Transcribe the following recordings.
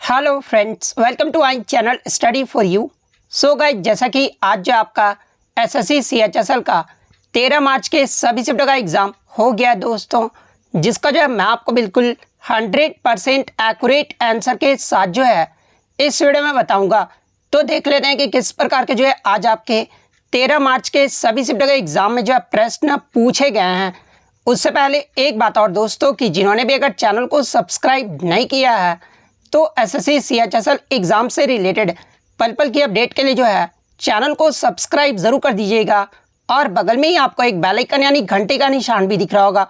Hello friends, welcome to my channel study for you. So guys, जैसा कि आज जो आपका एसएससी सीएचएसएल का 13 मार्च के सभी सब्जेक्ट का एग्ज़ाम हो गया दोस्तों, जिसका जो है मैं आपको बिल्कुल 100% एक्यूरेट आंसर के साथ जो है इस वीडियो में बताऊंगा। तो देख लेते हैं कि किस प्रकार के जो है आज आपके 13 मार्च के सभी सब्जेक्ट के एग्ज़ाम में जो है प्रश्न पूछे गए हैं। उससे पहले एक बात और दोस्तों, कि जिन्होंने भी अगर चैनल को सब्सक्राइब नहीं किया है तो एसएससी सीएचएसएल एग्ज़ाम से रिलेटेड पल पल की अपडेट के लिए जो है चैनल को सब्सक्राइब ज़रूर कर दीजिएगा। और बगल में ही आपको एक बेल आइकन यानी घंटे का निशान भी दिख रहा होगा,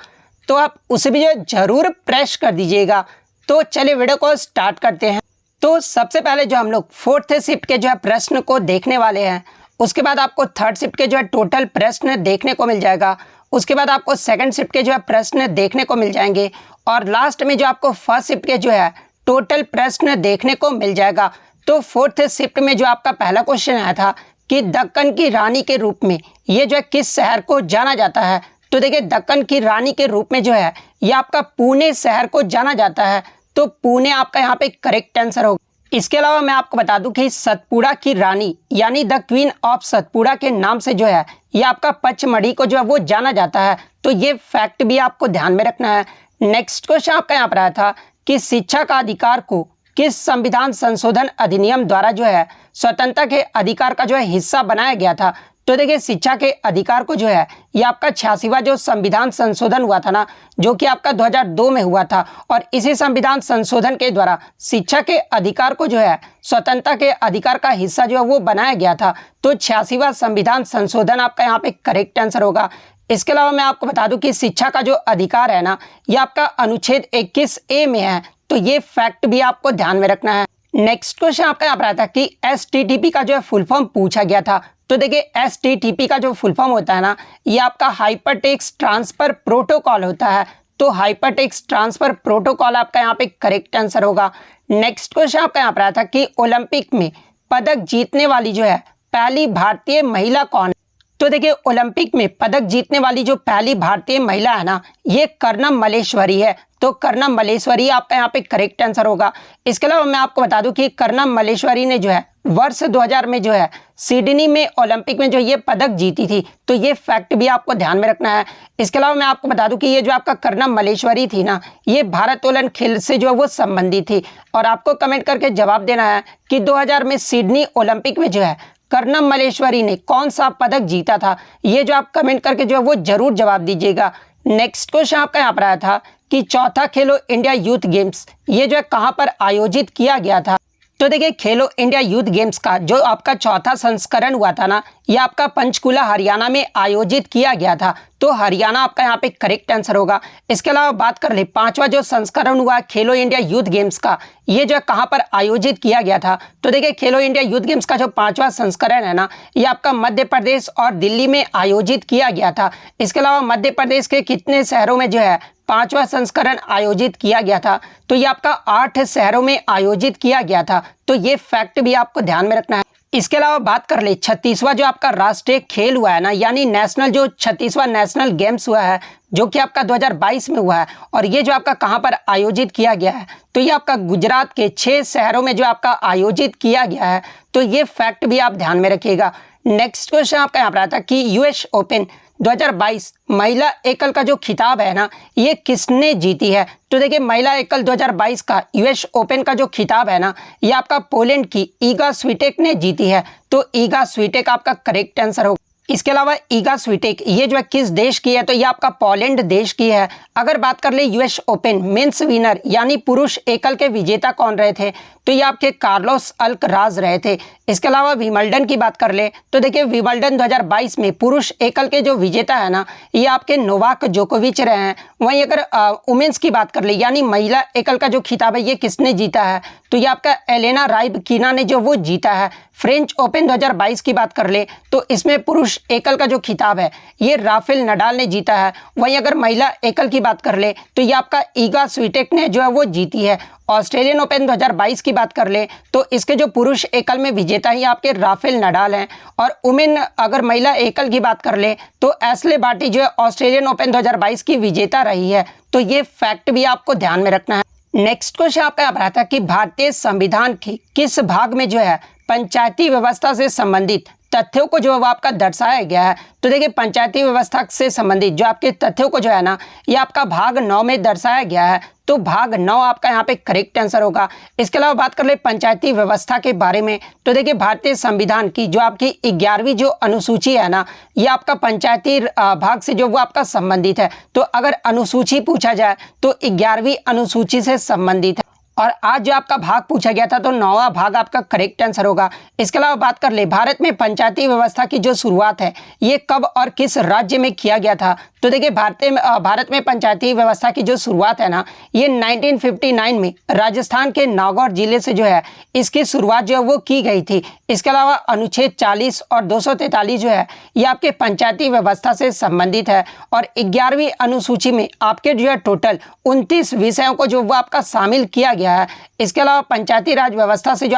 तो आप उसे भी जो है ज़रूर प्रेस कर दीजिएगा। तो चलिए वीडियो को स्टार्ट करते हैं। तो सबसे पहले जो हम लोग फोर्थ शिफ्ट के जो है प्रश्न को देखने वाले हैं, उसके बाद आपको थर्ड शिफ्ट के जो है टोटल प्रश्न देखने को मिल जाएगा। उसके बाद आपको सेकंड शिफ्ट के जो है प्रश्न देखने को मिल जाएंगे, और लास्ट में जो आपको फर्स्ट शिफ्ट के जो है टोटल प्रश्न देखने को मिल जाएगा। तो फोर्थ शिफ्ट में जो आपका पहला क्वेश्चन आया था कि दक्कन की रानी के रूप में ये जो है किस शहर को जाना जाता है, तो देखिए दक्कन की रानी के रूप में जो है ये आपका पुणे शहर को जाना जाता है। तो पुणे आपका यहाँ पे करेक्ट आंसर होगा। इसके अलावा मैं आपको बता दूं कि सतपुड़ा की रानी यानी द क्वीन ऑफ सतपुड़ा के नाम से जो है ये आपका पचमढ़ी को जो है वो जाना जाता है। तो ये फैक्ट भी आपको ध्यान में रखना है। नेक्स्ट क्वेश्चन आपका यहाँ पर आया था कि शिक्षा का अधिकार को किस संविधान संशोधन अधिनियम द्वारा जो है स्वतंत्रता के अधिकार का जो है हिस्सा बनाया गया था। तो देखिए शिक्षा के अधिकार को जो है ये आपका 86वां जो संविधान संशोधन हुआ था ना, जो कि आपका 2002 में हुआ था, और इसी संविधान संशोधन के द्वारा शिक्षा के अधिकार को जो है स्वतंत्रता के अधिकार का हिस्सा जो है वो बनाया गया था। तो 86वां संविधान संशोधन आपका यहाँ पे करेक्ट आंसर होगा। इसके अलावा मैं आपको बता दूं कि शिक्षा का जो अधिकार है ना, ये आपका अनुच्छेद 21A में है। तो ये फैक्ट भी आपको ध्यान में रखना है। नेक्स्ट क्वेश्चन आपका यहाँ पर आता है कि एसटीटीपी का जो है फुल फॉर्म पूछा गया था। तो देखिए एसटीटीपी का जो फुल फॉर्म होता है ना, ये आपका हाइपरटेक्स्ट ट्रांसफर प्रोटोकॉल होता है। तो हाइपरटेक्स्ट ट्रांसफर प्रोटोकॉल आपका यहाँ पे करेक्ट आंसर होगा। नेक्स्ट क्वेश्चन आपका यहाँ पर आया था कि ओलंपिक में पदक जीतने वाली जो है पहली भारतीय महिला कौन है। तो देखिए ओलंपिक में पदक जीतने वाली जो पहली भारतीय महिला है ना, ये कर्णम मल्लेश्वरी है। तो कर्णम मल्लेश्वरी आपका यहाँ पे करेक्ट आंसर होगा। इसके अलावा मैं आपको बता दूं कि कर्णम मल्लेश्वरी ने जो है वर्ष 2000 में जो है सिडनी में ओलंपिक में जो ये पदक जीती थी। तो ये फैक्ट भी आपको ध्यान में रखना है। इसके अलावा मैं आपको बता दूं कि ये जो आपका कर्णम मल्लेश्वरी थी ना, ये भारोत्तोलन खेल से जो है वो संबंधित थी। और आपको कमेंट करके जवाब देना है कि 2000 में सिडनी ओलंपिक में जो है कर्णम मल्लेश्वरी ने कौन सा पदक जीता था। ये जो आप कमेंट करके जो है वो जरूर जवाब दीजिएगा। नेक्स्ट क्वेश्चन आपका यहाँ पर आया था कि चौथा खेलो इंडिया यूथ गेम्स ये जो है कहाँ पर आयोजित किया गया था। तो देखिए खेलो इंडिया यूथ गेम्स का जो आपका चौथा संस्करण हुआ था ना, ये आपका पंचकुला हरियाणा में आयोजित किया गया था। तो हरियाणा आपका यहाँ पे करेक्ट आंसर होगा। इसके अलावा बात कर ले पांचवा जो संस्करण हुआ खेलो इंडिया यूथ गेम्स का, ये जो है कहाँ पर आयोजित किया गया था। तो देखिए खेलो इंडिया यूथ गेम्स का जो पांचवा संस्करण है ना, ये आपका मध्य प्रदेश और दिल्ली में आयोजित किया गया था। इसके अलावा मध्य प्रदेश के कितने शहरों में जो है पांचवा संस्करण आयोजित किया गया था। तो ये आपका 8 शहरों में आयोजित किया गया था। तो ये फैक्ट भी आपको ध्यान में रखना है। इसके अलावा बात कर ले 36वां जो आपका राष्ट्रीय खेल हुआ है ना, यानी नेशनल जो 36वां नेशनल गेम्स हुआ है, जो कि आपका 2022 में हुआ है, और ये जो आपका कहां पर आयोजित किया गया है, तो ये आपका गुजरात के 6 शहरों में जो आपका आयोजित किया गया है। तो ये फैक्ट भी आप ध्यान में रखिएगा। नेक्स्ट क्वेश्चन आपका यहाँ पर आता है कि यूएस ओपन 2022 महिला एकल का जो खिताब है ना, ये किसने जीती है। तो देखिए महिला एकल 2022 का यूएस ओपन का जो खिताब है ना, ये आपका पोलैंड की ईगा स्विटेक ने जीती है। तो ईगा स्विटेक आपका करेक्ट आंसर होगा। इसके अलावा ईगा स्विटेक ये जो है किस देश की है, तो ये आपका पोलैंड देश की है। अगर बात कर ले यूएस ओपन मेंस विनर यानी पुरुष एकल के विजेता कौन रहे थे, तो ये आपके कार्लोस अल्कराज रहे थे। इसके अलावा विंबलडन की बात कर ले तो देखिए विंबलडन 2022 में पुरुष एकल के जो विजेता है ना, ये आपके नोवाक जोकोविच रहे हैं। वहीं अगर वुमेन्स की बात कर ले यानी महिला एकल का जो खिताब है ये किसने जीता है, तो ये आपका एलेना राइबकिना ने जो वो जीता है। फ्रेंच ओपन 2022 की बात कर ले तो इसमें पुरुष एकल का जो खिताब है ये राफेल नडाल ने जीता है। वहीं अगर महिला एकल की बात कर ले तो ये आपका ईगा स्विटेक ने जो है वो जीती है। ऑस्ट्रेलियन ओपन 2022 की बात कर ले तो इसके जो पुरुष एकल में विजेता ही आपके राफेल नडाल हैं। और वुमेन अगर महिला एकल की बात कर ले तो एशले बार्टी जो है ऑस्ट्रेलियन ओपन 2022 की विजेता रही है। तो ये फैक्ट भी आपको ध्यान में रखना है। नेक्स्ट क्वेश्चन आपका यहाँ पर आता है कि भारतीय संविधान के किस भाग में जो है पंचायती व्यवस्था से संबंधित तथ्यों को जो है वो आपका दर्शाया गया है। तो देखिए पंचायती व्यवस्था से संबंधित जो आपके तथ्यों को जो है ना ये आपका भाग 9 में दर्शाया गया है। तो भाग 9 आपका यहाँ पे करेक्ट आंसर होगा। इसके अलावा बात कर ले पंचायती व्यवस्था के बारे में, तो देखिए भारतीय संविधान की जो आपकी 11वीं जो अनुसूची है ना ये आपका पंचायती भाग से जो वो आपका संबंधित है। तो अगर अनुसूची पूछा जाए तो 11वीं अनुसूची से संबंधित है। और आज जो आपका भाग पूछा गया था तो 9वां भाग आपका करेक्ट आंसर होगा। इसके अलावा बात कर ले भारत में पंचायती व्यवस्था की जो शुरुआत है ये कब और किस राज्य में किया गया था। तो देखिए भारत में पंचायती व्यवस्था की जो शुरुआत है ना ये 1959 में राजस्थान के नागौर जिले से जो है इसकी शुरुआत जो है वो की गई थी। इसके अलावा अनुच्छेद 40 और 243 जो है ये आपके पंचायती व्यवस्था से संबंधित है। और 11वीं अनुसूची में आपके जो है टोटल 29 विषयों को जो वो आपका शामिल किया गया है। इसके अलावा पंचायती राज व्यवस्था से जो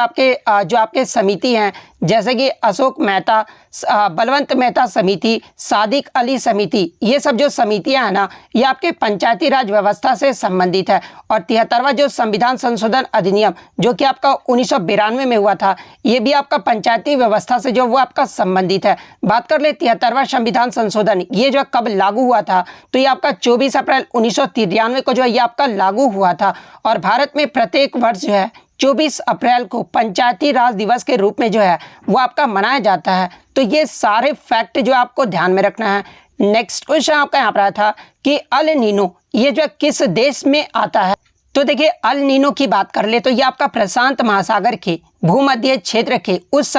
आपके समिति हैं जैसे कि अशोक मेहता, बलवंत मेहता समिति, सादिक अली समिति, ये सब जो समितियां हैं ना ये आपके पंचायती राज व्यवस्था से संबंधित है। और 73वां जो संविधान संशोधन अधिनियम जो कि आपका 1992 में हुआ था ये भी आपका पंचायती व्यवस्था से जो वो आपका संबंधित है। बात कर ले 73वां संविधान संशोधन ये जो कब लागू हुआ था तो ये आपका 24 अप्रैल 1993 को जो है ये आपका लागू हुआ था। और भारत में प्रत्येक वर्ष जो है 24 अप्रैल को पंचायती राज दिवस के रूप में जो है वो आपका मनाया जाता है। तो ये सारे फैक्ट जो आपको ध्यान में रखना है। नेक्स्ट क्वेश्चन आपका यहाँ पर आया था कि अल नीनो ये जो किस देश में आता है। तो देखिए अल नीनो की बात कर ले तो ये आपका प्रशांत महासागर के भूमध्य क्षेत्र के उस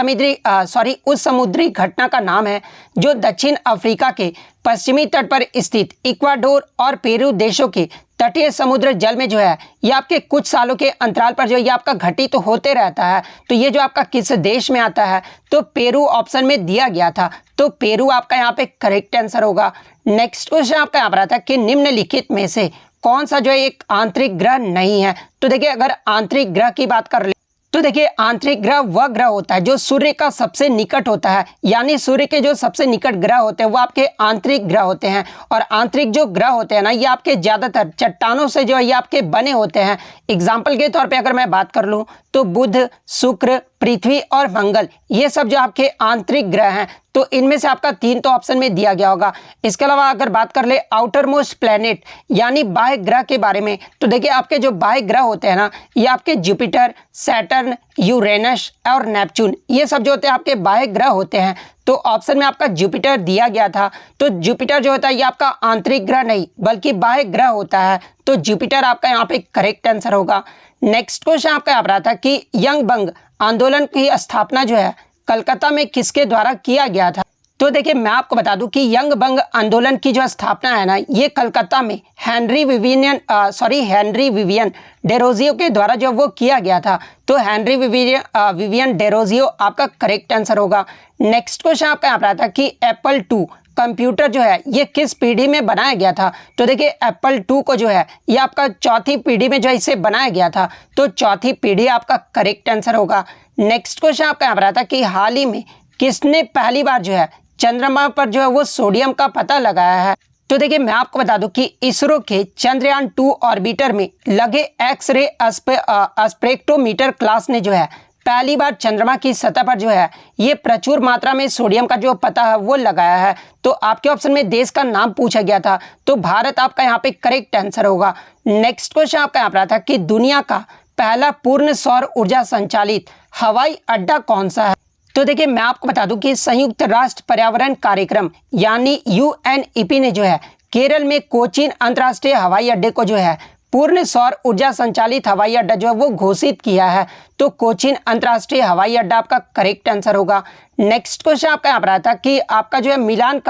समुद्री घटना का नाम है जो दक्षिण अफ्रीका के पश्चिमी तट पर स्थित इक्वाडोर और पेरू देशों के तटीय समुद्र जल में जो है ये आपके कुछ सालों के अंतराल पर जो ये आपका घटित तो होते रहता है। तो ये जो आपका किस देश में आता है तो पेरू ऑप्शन में दिया गया था। तो पेरू आपका यहाँ पे करेक्ट आंसर होगा। नेक्स्ट क्वेश्चन आपका यहाँ पर आता है कि निम्नलिखित में से कौन सा जो है एक आंतरिक ग्रह नहीं है। तो देखिए अगर आंतरिक ग्रह की बात कर ले तो देखिए आंतरिक ग्रह वह ग्रह होता है जो सूर्य का सबसे निकट होता है, यानी सूर्य के जो सबसे निकट ग्रह होते हैं वो आपके आंतरिक ग्रह होते हैं। और आंतरिक जो ग्रह होते हैं ना ये आपके ज़्यादातर चट्टानों से जो है ये आपके बने होते हैं। एग्जाम्पल के तौर पे अगर मैं बात कर लूँ तो बुध, शुक्र, पृथ्वी और मंगल ये सब जो आपके आंतरिक ग्रह हैं। तो इनमें से आपका 3 तो ऑप्शन में दिया गया होगा। इसके अलावा अगर बात कर ले आउटर मोस्ट प्लैनेट यानी बाह्य ग्रह के बारे में तो देखिए आपके जो बाह्य ग्रह होते हैं ना ये आपके जुपिटर, सैटर्न, यूरेनस और नेपच्यून ये सब जो होते हैं आपके बाह्य ग्रह होते हैं। तो ऑप्शन में आपका जुपिटर दिया गया था। तो जुपिटर जो होता है ये आपका आंतरिक ग्रह नहीं बल्कि बाह्य ग्रह होता है। तो जुपिटर आपका यहाँ पे करेक्ट आंसर होगा। नेक्स्ट क्वेश्चन आपका यहाँ पर आता है कि यंग बंग आंदोलन की स्थापना जो है कलकत्ता में किसके द्वारा किया गया था। तो देखिए मैं आपको बता दूं कि यंग बंग आंदोलन की जो स्थापना है ना ये कलकत्ता में हेनरी विवियन डेरोजियो के द्वारा जो वो किया गया था। तो हेनरी विवियन डेरोजियो आपका करेक्ट आंसर होगा। नेक्स्ट क्वेश्चन आपका यहाँ पर आता है कि एप्पल 2 कंप्यूटर जो है ये किस पीढ़ी में बनाया गया था। तो देखिए एप्पल 2 को जो है ये आपका चौथी पीढ़ी में जो है इसे बनाया गया था। तो चौथी पीढ़ी आपका करेक्ट आंसर होगा। नेक्स्ट क्वेश्चन आपका यहाँ पर आता है कि हाल ही में किसने पहली बार जो है चंद्रमा पर जो है वो सोडियम का पता लगाया है। तो देखिए मैं आपको बता दूं कि इसरो के चंद्रयान 2 ऑर्बिटर में लगे एक्स-रे स्पेक्ट्रोमीटर क्लास ने जो है पहली बार चंद्रमा की सतह पर जो है ये प्रचुर मात्रा में सोडियम का जो पता है वो लगाया है। तो आपके ऑप्शन में देश का नाम पूछा गया था तो भारत आपका यहाँ पे करेक्ट आंसर होगा। नेक्स्ट क्वेश्चन आपका यहाँ पर आता है कि दुनिया का पहला पूर्ण सौर ऊर्जा संचालित हवाई अड्डा कौन सा है। तो देखिए मैं आपको बता दूं कि संयुक्त राष्ट्र पर्यावरण कार्यक्रम यानी UNEP ने जो है केरल में कोचीन अंतर्राष्ट्रीय हवाई अड्डे को जो है पूर्ण सौर ऊर्जा संचालित हवाई अड्डा जो है वो घोषित किया है। तो कोचीन अंतर्राष्ट्रीय हवाई अड्डा आपका करेक्ट आंसर होगा। नेक्स्ट क्वेश्चन आपका यहाँ पर आता कि आपका जो है मिलान नहीं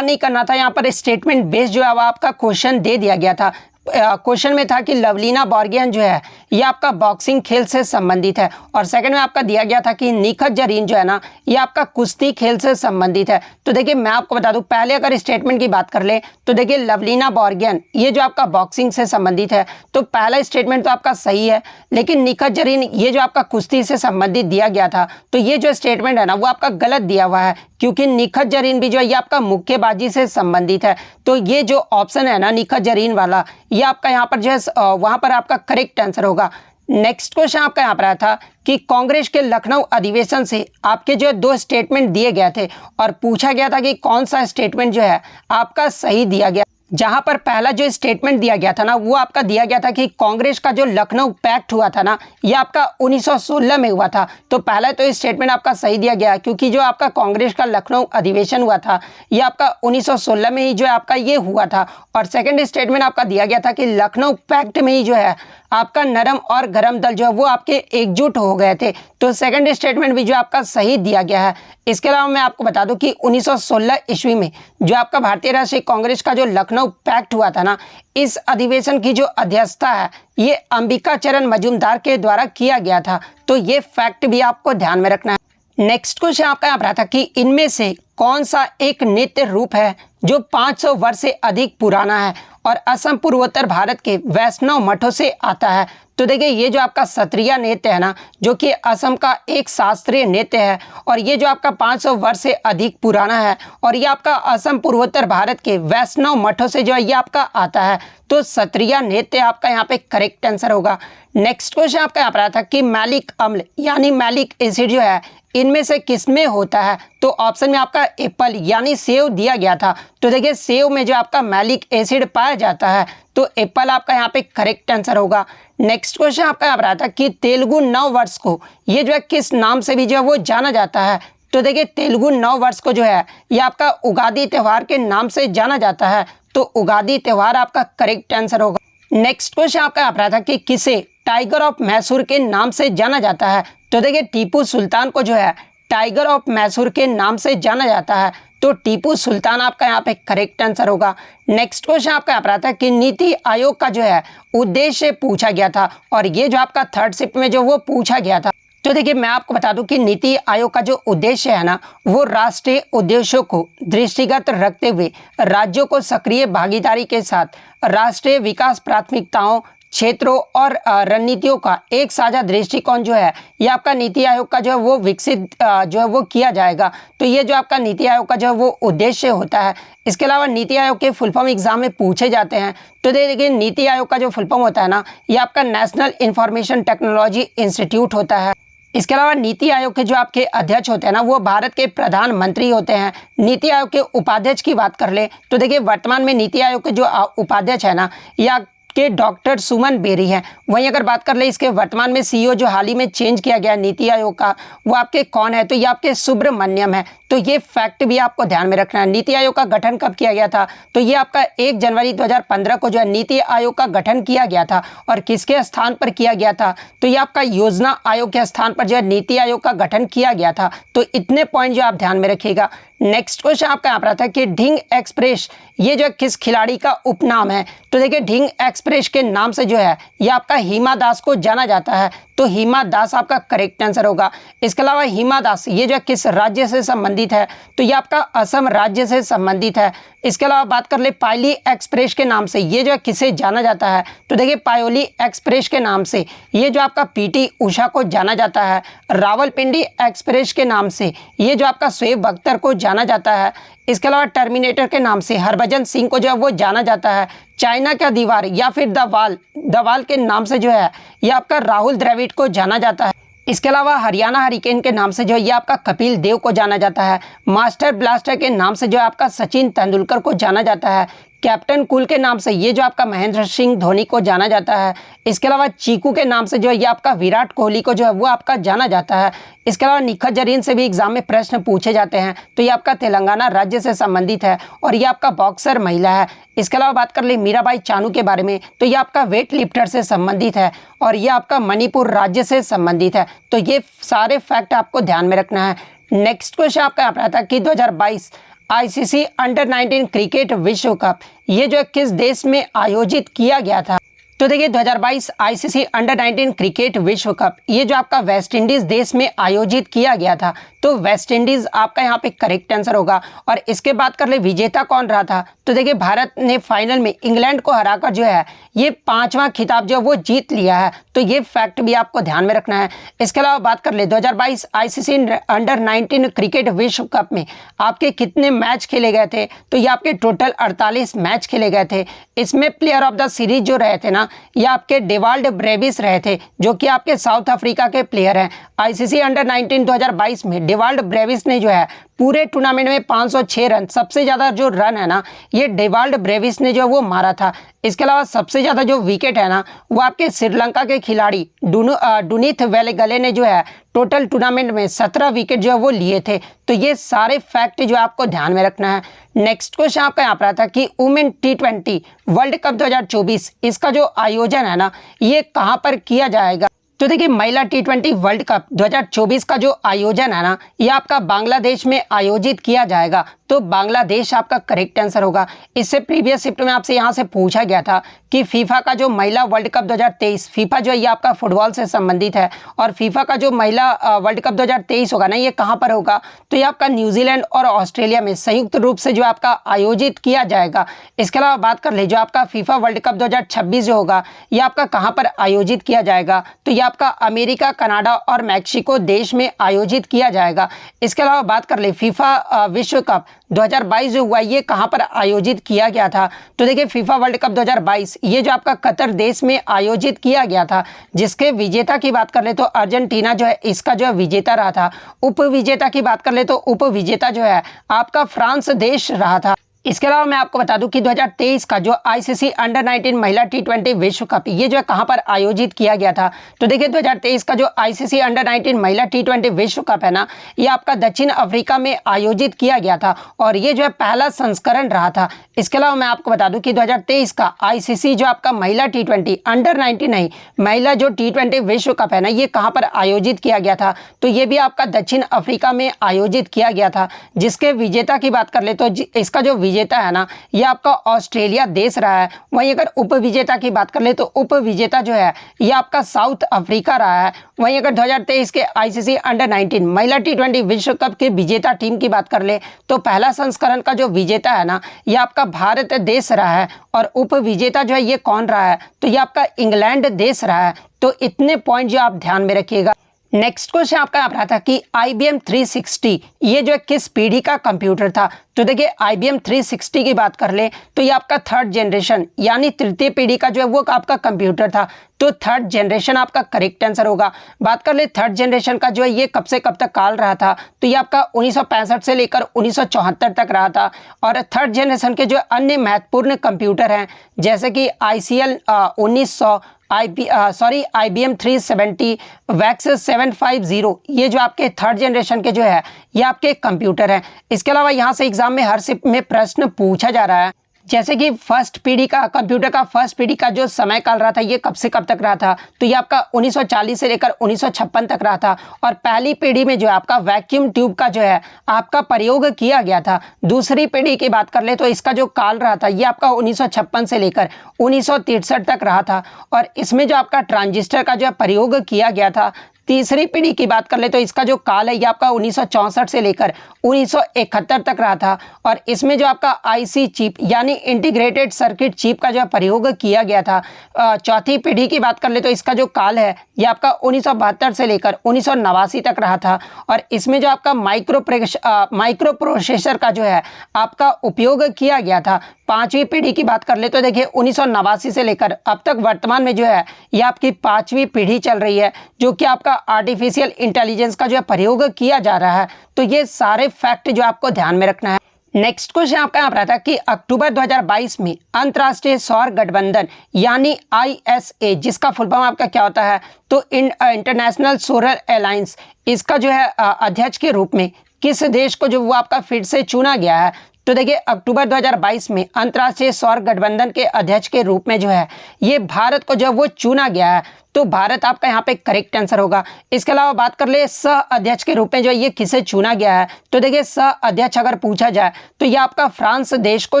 करना था, यहाँ पर स्टेटमेंट बेस्ड जो है वो आपका क्वेश्चन दे दिया गया था। क्वेश्चन में था कि लवलीना बोर्गियन जो है ये आपका बॉक्सिंग खेल से संबंधित है। और सेकंड में आपका दिया गया था कि निखत जरीन जो है ना ये आपका कुश्ती खेल से संबंधित है। तो देखिए मैं आपको बता दूं पहले अगर स्टेटमेंट की बात कर ले तो देखिए लवलीना बोर्गियन ये जो आपका बॉक्सिंग से संबंधित है तो पहला स्टेटमेंट तो आपका सही है। लेकिन निखत जरीन ये जो आपका कुश्ती से संबंधित दिया गया था तो ये जो स्टेटमेंट है ना वो आपका गलत दिया हुआ है, क्योंकि निखत जरीन भी जो है ये आपका मुक्केबाजी से संबंधित है। तो ये जो ऑप्शन है ना निखत जरीन वाला ये आपका यहाँ पर जो है वहाँ पर आपका करेक्ट आंसर होगा। नेक्स्ट क्वेश्चन आपका यहाँ पर आया था कि कांग्रेस के लखनऊ अधिवेशन से आपके जो है 2 स्टेटमेंट दिए गए थे और पूछा गया था कि कौन सा स्टेटमेंट जो है आपका सही दिया गया। जहां पर पहला जो स्टेटमेंट दिया गया था ना, वो आपका दिया गया था कि कांग्रेस का जो लखनऊ पैक्ट हुआ था ना, ये आपका 1916 में हुआ था। तो पहला तो स्टेटमेंट आपका सही दिया गया, क्योंकि जो आपका कांग्रेस का लखनऊ अधिवेशन हुआ था ये आपका 1916 में ही जो है आपका ये हुआ था। और सेकंड स्टेटमेंट आपका दिया गया था कि लखनऊ पैक्ट में ही जो है आपका नरम और गरम दल जो है वो आपके एकजुट हो गए थे। तो सेकंड स्टेटमेंट भी जो आपका सही दिया गया है। इसके अलावा मैं आपको बता दूं कि 1916 ईस्वी में जो आपका भारतीय राष्ट्रीय कांग्रेस का जो लखनऊ पैक्ट हुआ था ना, इस अधिवेशन की जो अध्यक्षता है ये अंबिका चरण मजूमदार के द्वारा किया गया था। तो ये फैक्ट भी आपको ध्यान में रखना है। नेक्स्ट क्वेश्चन आपका यहाँ पर आता कि इनमें से कौन सा एक नृत्य रूप है जो 500 वर्ष से अधिक पुराना है और असम पूर्वोत्तर भारत के वैष्णव मठों से आता है। तो देखिए ये जो आपका सत्रिया नृत्य है ना, जो कि असम का एक शास्त्रीय नृत्य है और ये जो आपका 500 वर्ष से अधिक पुराना है और ये आपका असम पूर्वोत्तर भारत के वैष्णव मठों से जो है ये आपका आता है। तो सत्रिया नृत्य आपका यहाँ पे करेक्ट आंसर होगा। नेक्स्ट क्वेश्चन आपका यहाँ पर आता है कि मैलिक अम्ल यानी मैलिक एसिड जो है इनमें से किसमें होता है। तो ऑप्शन में आपका एप्पल यानी सेव दिया गया था। तो देखिए सेव में जो आपका मैलिक एसिड पाया जाता है, तो एप्पल आपका यहाँ पे करेक्ट आंसर होगा। नेक्स्ट क्वेश्चन आपका यहाँ पर आता है कि तेलुगु नव वर्ष को ये जो है किस नाम से भी जो है वो जाना जाता है। तो देखिए तेलुगु नव वर्ष को जो है ये आपका उगादी त्यौहार के नाम से जाना जाता है। तो उगादी त्यौहार आपका करेक्ट आंसर होगा। नेक्स्ट क्वेश्चन आपका यहाँ पर आता है कि किसे टाइगर ऑफ मैसूर के नाम से जाना जाता है। तो देखिए टीपू सुल्तान को जो है टाइगर ऑफ मैसूर के नाम से जाना जाता है। तो टीपू सुल्तान आपका यहाँ पे करेक्ट आंसर होगा। नेक्स्ट क्वेश्चन आपका यहाँ पर आता है कि नीति आयोग का जो है उद्देश्य पूछा गया था और ये जो आपका थर्ड शिफ्ट में जो वो पूछा गया था। तो देखिए मैं आपको बता दूं कि नीति आयोग का जो उद्देश्य है ना, वो राष्ट्रीय उद्देश्यों को दृष्टिगत रखते हुए राज्यों को सक्रिय भागीदारी के साथ राष्ट्रीय विकास प्राथमिकताओं, क्षेत्रों और रणनीतियों का एक साझा दृष्टिकोण जो है ये आपका नीति आयोग का जो है वो विकसित जो है वो किया जाएगा। तो ये जो आपका नीति आयोग का जो है वो उद्देश्य होता है। इसके अलावा नीति आयोग के फुल फॉर्म एग्जाम में पूछे जाते हैं। तो देखिए नीति आयोग का जो फुल फॉर्म होता है ना, ये आपका नेशनल इंफॉर्मेशन टेक्नोलॉजी इंस्टीट्यूट होता है। इसके अलावा नीति आयोग के जो आपके अध्यक्ष होते हैं ना, वो भारत के प्रधानमंत्री होते हैं। नीति आयोग के उपाध्यक्ष की बात कर ले तो देखिए वर्तमान में नीति आयोग के जो उपाध्यक्ष है ना, या के डॉक्टर सुमन बेरी हैं। वहीं अगर बात कर ले इसके वर्तमान में सीईओ जो हाल ही में चेंज किया गया नीति आयोग का, वो आपके कौन है। तो ये आपके सुब्रमण्यम है। तो ये फैक्ट भी आपको ध्यान में रखना है। नीति आयोग का गठन कब किया गया था। तो ये आपका 1 जनवरी 2015 को जो है नीति आयोग का गठन किया गया था। और किसके स्थान पर किया गया था। तो ये आपका योजना आयोग के स्थान पर जो है नीति आयोग का गठन किया गया था। तो इतने पॉइंट जो आप ध्यान में रखिएगा। नेक्स्ट क्वेश्चन आपका यहाँ पर आता है कि ढिंग एक्सप्रेस ये जो किस खिलाड़ी का उपनाम है। तो देखिए ढिंग एक्सप्रेस के नाम से जो है ये आपका हिमा दास को जाना जाता है। तो हिमा दास आपका करेक्ट आंसर होगा। इसके अलावा हिमा दास ये जो किस राज्य से संबंधित है। तो ये आपका असम राज्य से संबंधित है। इसके अलावा बात कर ले पायली एक्सप्रेस के नाम से ये जो किसे जाना जाता है। तो देखिए पायोली एक्सप्रेस के नाम से ये जो आपका पीटी उषा को जाना जाता है। रावलपिंडी एक्सप्रेस के नाम से ये जो आपका शोएब अख्तर को जाना जाता है। इसके अलावा टर्मिनेटर के नाम से हरभजन सिंह को जो है वो जाना जाता है। चाइना का दीवार या फिर द वाल के नाम से जो है ये आपका राहुल द्रविड़ को जाना जाता है। इसके अलावा हरियाणा हरिकेन के नाम से जो ये आपका कपिल देव को जाना जाता है। मास्टर ब्लास्टर के नाम से जो आपका सचिन तेंदुलकर को जाना जाता है। कैप्टन कूल के नाम से ये जो आपका महेंद्र सिंह धोनी को जाना जाता है। इसके अलावा चीकू के नाम से जो है ये आपका विराट कोहली को जो है वो आपका जाना जाता है। इसके अलावा निखत जरीन से भी एग्जाम में प्रश्न पूछे जाते हैं। तो ये आपका तेलंगाना राज्य से संबंधित है और ये आपका बॉक्सर महिला है। इसके अलावा बात कर ले मीराबाई चानू के बारे में, तो ये आपका वेट लिफ्टर से संबंधित है और ये आपका मणिपुर राज्य से संबंधित है। तो ये सारे फैक्ट आपको ध्यान में रखना है। नेक्स्ट क्वेश्चन आपका यहाँ पर आता है कि 2022 आईसीसी अंडर 19 क्रिकेट विश्व कप ये जो किस देश में आयोजित किया गया था। तो देखिए 2022 आईसीसी अंडर 19 क्रिकेट विश्व कप ये जो आपका वेस्ट इंडीज देश में आयोजित किया गया था, तो वेस्ट इंडीज आपका यहाँ पे करेक्ट आंसर होगा। और इसके बाद कर ले विजेता कौन रहा था, तो देखिए भारत ने फाइनल में इंग्लैंड को हराकर जो है ये 5वां खिताब जो वो जीत लिया है, तो ये फैक्ट भी आपको ध्यान में रखना है। इसके अलावा बात कर ले 2022 आईसीसी अंडर 19 क्रिकेट विश्व कप में आपके कितने मैच खेले गए थे, तो ये आपके टोटल 48 मैच खेले गए थे। इसमें प्लेयर ऑफ द सीरीज जो रहे थे ना, ये आपके डेवाल्ड ब्रेविस रहे थे, जो कि आपके साउथ अफ्रीका के प्लेयर हैं। आईसीसी अंडर 19 2022 में डेवाल्ड ब्रेविस ने जो है पूरे टूर्नामेंट में 506 रन, सबसे ज़्यादा जो रन है ना ये डेवाल्ड ब्रेविस ने जो वो मारा था। इसके अलावा सबसे ज़्यादा जो विकेट है ना वो आपके श्रीलंका के खिलाड़ी डुनिथ वेलेगले ने जो है टोटल टूर्नामेंट में 17 विकेट जो है वो लिए थे। तो ये सारे फैक्ट जो आपको ध्यान में रखना है। नेक्स्ट क्वेश्चन आपका यहाँ पर आता है कि वुमेन T20 वर्ल्ड कप 2024 इसका जो आयोजन है ना ये कहाँ पर किया जाएगा। तो देखिए महिला T20 वर्ल्ड कप 2024 का जो आयोजन है ना ये आपका बांग्लादेश में आयोजित किया जाएगा, तो बांग्लादेश आपका करेक्ट आंसर होगा। इससे प्रीवियस शिफ्ट में आपसे यहाँ से पूछा गया था कि फीफा का जो महिला वर्ल्ड कप 2023, फीफा जो है ये आपका फुटबॉल से संबंधित है, और फीफा का जो महिला वर्ल्ड कप 2023 होगा ना ये कहाँ पर होगा, तो ये आपका न्यूजीलैंड और ऑस्ट्रेलिया में संयुक्त रूप से जो आपका आयोजित किया जाएगा। इसके अलावा बात कर ले जो आपका फीफा वर्ल्ड कप 2026 जो होगा ये आपका कहाँ पर आयोजित किया जाएगा, तो ये आपका अमेरिका, कनाडा और मैक्सिको देश में आयोजित किया जाएगा। इसके अलावा बात कर ले फीफा विश्व कप 2022 जो हुआ ये कहाँ पर आयोजित किया गया था, तो देखिए फीफा वर्ल्ड कप 2022 ये जो आपका कतर देश में आयोजित किया गया था, जिसके विजेता की बात कर ले तो अर्जेंटीना जो है इसका जो है विजेता रहा था। उप विजेता की बात कर ले तो उप विजेता जो है आपका फ्रांस देश रहा था। इसके अलावा मैं आपको बता दूं कि 2023 का जो आईसीसी अंडर 19 महिला T20 विश्व कप ये जो है कहां पर आयोजित किया गया था, तो देखिए 2023 का जो आईसीसी अंडर 19 महिला T20 विश्व कप है ना ये आपका दक्षिण अफ्रीका में आयोजित किया गया था, और ये जो है पहला संस्करण रहा था। इसके अलावा मैं आपको बता दूं कि 2023 का आईसीसी जो आपका महिला T20 अंडर 19 नहीं महिला जो T20 विश्व कप है ना ये कहां पर आयोजित किया गया था, तो ये भी आपका दक्षिण अफ्रीका में आयोजित किया गया था। जिसके विजेता की बात कर ले तो इसका जो विजेता है ना ये आपका ऑस्ट्रेलिया देश रहा है। वहीं अगर उप विजेता की बात कर ले तो उप विजेता जो है ये आपका साउथ अफ्रीका रहा है। वहीं अगर 2023 के आईसीसी अंडर 19 महिला T20 विश्व कप के विजेता टीम की बात कर ले तो पहला संस्करण का जो विजेता है ना ये आपका भारत देश रहा है, और उप विजेता जो है ये कौन रहा है, तो ये आपका इंग्लैंड देश रहा है। तो इतने पॉइंट जो आप ध्यान में रखिएगा। नेक्स्ट क्वेश्चन आपका यहाँ रहा था कि IBM 360 ये जो है किस पीढ़ी का कंप्यूटर था, तो देखिए IBM 360 की बात कर ले तो ये आपका थर्ड जनरेशन यानी तृतीय पीढ़ी का जो है वो आपका कंप्यूटर था, तो थर्ड जनरेशन आपका करेक्ट आंसर होगा। बात कर ले थर्ड जनरेशन का जो है ये कब से कब तक काल रहा था, तो ये आपका 1965 से लेकर 1974 तक रहा था। और थर्ड जनरेशन के जो अन्य महत्वपूर्ण कंप्यूटर हैं जैसे कि ICL 1900 IBM 370 वैक्स 750 ये जो आपके थर्ड जनरेशन के जो है ये आपके कंप्यूटर हैं। इसके अलावा यहाँ से एग्जाम में हर शिफ्ट में प्रश्न पूछा जा रहा है, जैसे कि फर्स्ट पीढ़ी का कंप्यूटर का फर्स्ट पीढ़ी का जो समय काल रहा था ये कब से कब तक रहा था, तो ये आपका 1940 से लेकर 1956 तक रहा था। और पहली पीढ़ी में जो है आपका वैक्यूम ट्यूब का जो है आपका प्रयोग किया गया था। दूसरी पीढ़ी की बात कर ले तो इसका जो काल रहा था ये आपका 1956 से लेकर 1963 तक रहा था, और इसमें जो आपका ट्रांजिस्टर का जो है प्रयोग किया गया था। तीसरी पीढ़ी की बात कर ले तो इसका जो काल है ये आपका 1964 से लेकर 1971 तक रहा था, और इसमें जो आपका IC चिप यानी इंटीग्रेटेड सर्किट चिप का जो है प्रयोग किया गया था। चौथी पीढ़ी की बात कर ले तो इसका जो काल है ये आपका 1972 से लेकर 1989 तक रहा था, और इसमें जो आपका माइक्रो प्रोसेसर का जो है आपका उपयोग किया गया था। पांचवी पीढ़ी की बात कर ले तो देखिए 1989 से लेकर अब तक वर्तमान में जो है ये आपकी पांचवी पीढ़ी चल रही है, जो कि आपका आर्टिफिशियल इंटेलिजेंस का जो है प्रयोग किया जा रहा है। तो ये सारे फैक्ट जो आपको ध्यान में रखना है। नेक्स्ट क्वेश्चन आपका यहाँ पर आता है कि अक्टूबर 2022 में अंतर्राष्ट्रीय सौर गठबंधन यानी ISA जिसका फुल फॉर्म आपका क्या होता है, तो इंटरनेशनल सोलर अलायंस इसका जो है अध्यक्ष के रूप में किस देश को जो वो आपका फिर से चुना गया है, तो देखिए अक्टूबर 2022 में अंतर्राष्ट्रीय सौर गठबंधन के अध्यक्ष के रूप में जो है ये भारत को जो वो चुना गया है, तो भारत आपका यहाँ पे करेक्ट आंसर होगा। इसके अलावा बात कर ले सह अध्यक्ष के रूप में जो ये किसे चुना गया है, तो देखिए सह अध्यक्ष अगर पूछा जाए तो ये आपका फ्रांस देश को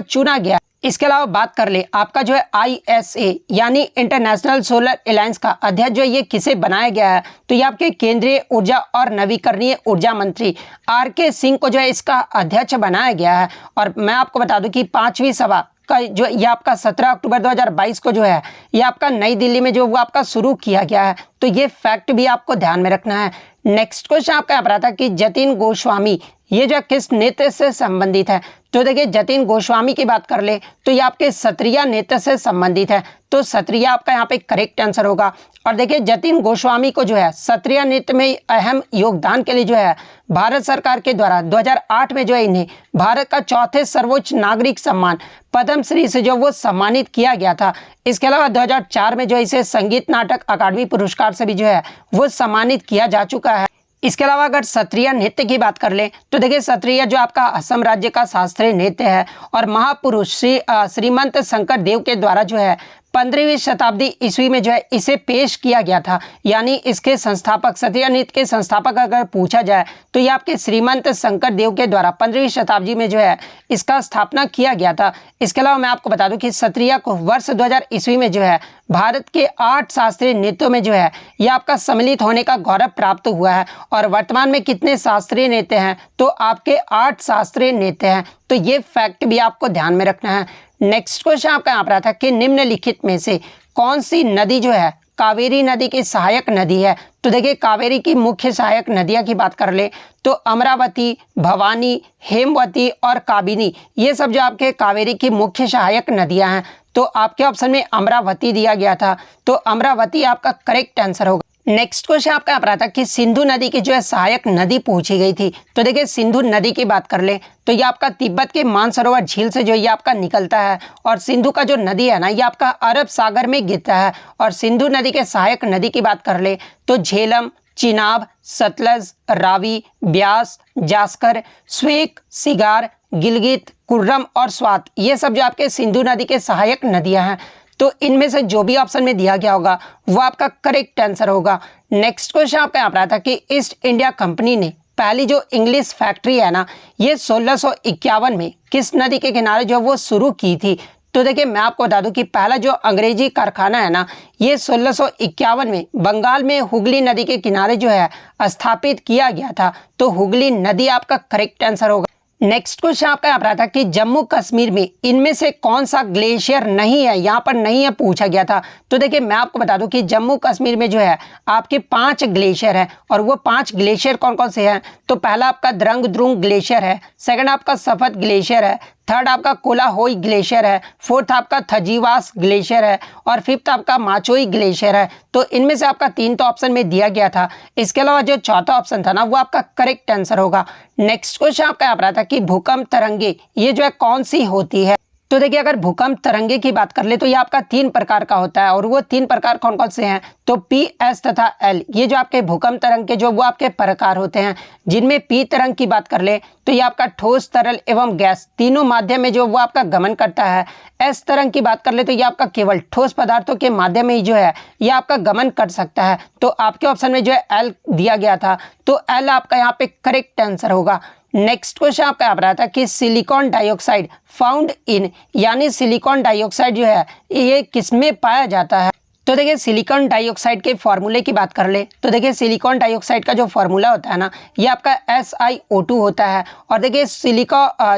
चुना गया है। इसके अलावा बात कर ले आपका जो है ISA यानी इंटरनेशनल सोलर अलायंस का अध्यक्ष जो है ये किसे बनाया गया है, तो ये आपके केंद्रीय ऊर्जा और नवीकरणीय ऊर्जा मंत्री RK सिंह को जो है इसका अध्यक्ष बनाया गया है। और मैं आपको बता दूं कि 5वीं सभा का जो ये आपका 17 अक्टूबर 2022 को जो है ये आपका नई दिल्ली में जो वो आपका शुरू किया गया है। तो ये फैक्ट भी आपको ध्यान में रखना है। नेक्स्ट क्वेश्चन आपका यहाँ पर आता है कि जतिन गोस्वामी ये जो किस नृत्य से संबंधित है, तो देखिए जतिन गोस्वामी की बात कर ले तो ये आपके सत्रिया नृत्य से संबंधित है। तो सत्रिया आपका यहाँ पे करेक्ट आंसर होगा। और देखिए जतिन गोस्वामी को जो है सत्रिया नृत्य में अहम योगदान के लिए जो है भारत सरकार के द्वारा 2008 में जो है इन्हें भारत का चौथे सर्वोच्च नागरिक सम्मान पद्मश्री से जो वो सम्मानित किया गया था। इसके अलावा 2004 में जो इसे संगीत नाटक अकादमी पुरस्कार से भी जो है वो सम्मानित किया जा चुका है। इसके अलावा अगर सत्रिया नृत्य की बात कर ले तो देखिए सत्रिया जो आपका असम राज्य का शास्त्रीय नृत्य है और महापुरुष श्रीमंत शंकर देव के द्वारा जो है 15वीं शताब्दी ईस्वी में जो है इसे पेश किया गया था। यानी इसके संस्थापक सत्रिया नृत्य के संस्थापक अगर पूछा जाए तो ये आपके श्रीमंत शंकर देव के द्वारा 15वीं शताब्दी में जो है इसका स्थापना किया गया था। इसके अलावा मैं आपको बता दूं कि सत्रिया को वर्ष 2000 ईस्वी में जो है भारत के 8 शास्त्रीय नृत्यों में जो है यह आपका सम्मिलित होने का गौरव प्राप्त हुआ है। और वर्तमान में कितने शास्त्रीय नृत्य हैं, तो आपके 8 शास्त्रीय नृत्य हैं। तो ये फैक्ट भी आपको ध्यान में रखना है। नेक्स्ट क्वेश्चन आपका यहाँ पर आता है कि निम्नलिखित में से कौन सी नदी जो है कावेरी नदी की सहायक नदी है। तो देखिए कावेरी की मुख्य सहायक नदियां की बात कर ले तो अमरावती, भवानी, हेमवती और काबिनी ये सब जो आपके कावेरी की मुख्य सहायक नदियां हैं। तो आपके ऑप्शन में अमरावती दिया गया था, तो अमरावती आपका करेक्ट आंसर होगा। नेक्स्ट क्वेश्चन आपका यहाँ पर आता है कि सिंधु नदी की जो है सहायक नदी पूछी गई थी। तो देखिए सिंधु नदी की बात कर ले तो ये आपका तिब्बत के मानसरोवर झील से जो ये आपका निकलता है। और सिंधु का जो नदी है ना ये आपका अरब सागर में गिरता है। और सिंधु नदी के सहायक नदी की बात कर ले तो झेलम, चिनाब, सतलज, रावी, ब्यास, जास्कर, स्वेक, सिगार, गिलगित, कुर्रम और स्वात ये सब जो आपके सिंधु नदी के सहायक नदियां हैं। तो इनमें से जो भी ऑप्शन में दिया गया होगा वो आपका करेक्ट आंसर होगा। नेक्स्ट क्वेश्चन आपका यहाँ पर आता कि ईस्ट इंडिया कंपनी ने पहली जो इंग्लिश फैक्ट्री है ना ये 1651 में किस नदी के किनारे जो वो शुरू की थी। तो देखिए मैं आपको बता दूं कि पहला जो अंग्रेजी कारखाना है ना ये 1651 में बंगाल में हुगली नदी के किनारे जो है स्थापित किया गया था। तो हुगली नदी आपका करेक्ट आंसर होगा। नेक्स्ट क्वेश्चन आपका यहाँ पर था कि जम्मू कश्मीर में इनमें से कौन सा ग्लेशियर नहीं है, यहाँ पर नहीं है पूछा गया था। तो देखिए मैं आपको बता दूं कि जम्मू कश्मीर में जो है आपके 5 ग्लेशियर हैं। और वो 5 ग्लेशियर कौन कौन से हैं, तो पहला आपका द्रंग द्रुंग ग्लेशियर है, सेकंड आपका सफद ग्लेशियर है, थर्ड आपका कोलाहोई ग्लेशियर है, फोर्थ आपका थजीवास ग्लेशियर है और फिफ्थ आपका माचोई ग्लेशियर है। तो इनमें से आपका 3 तो ऑप्शन में दिया गया था। इसके अलावा जो चौथा ऑप्शन था ना वो आपका करेक्ट आंसर होगा। नेक्स्ट क्वेश्चन आपका यहाँ पर था कि भूकंप तरंगे ये जो है कौन सी होती है। तो देखिए अगर भूकंप तरंगे की बात कर ले तो ये आपका 3 प्रकार का होता है। और वो 3 प्रकार कौन कौन से हैं, तो P, S तथा L ये जो आपके भूकंप तरंग के जो वो आपके प्रकार होते हैं। जिनमें P तरंग की बात कर ले तो ये आपका ठोस, तरल एवं गैस तीनों माध्यम में जो वो आपका गमन करता है। S तरंग की बात कर ले तो ये आपका केवल ठोस पदार्थों के माध्यम में ही जो है ये आपका गमन कर सकता है। तो आपके ऑप्शन में जो है L दिया गया था, तो L आपका यहाँ पे करेक्ट आंसर होगा। नेक्स्ट क्वेश्चन आपका यहाँ पर आता है कि सिलिकॉन डाइऑक्साइड फाउंड इन यानी सिलिकॉन डाइऑक्साइड जो है ये किसमें पाया जाता है। तो देखिए सिलिकॉन डाइऑक्साइड के फॉर्मूले की बात कर ले तो देखिए सिलिकॉन डाइऑक्साइड का जो फॉर्मूला होता है ना ये आपका SiO2 होता है। और देखिए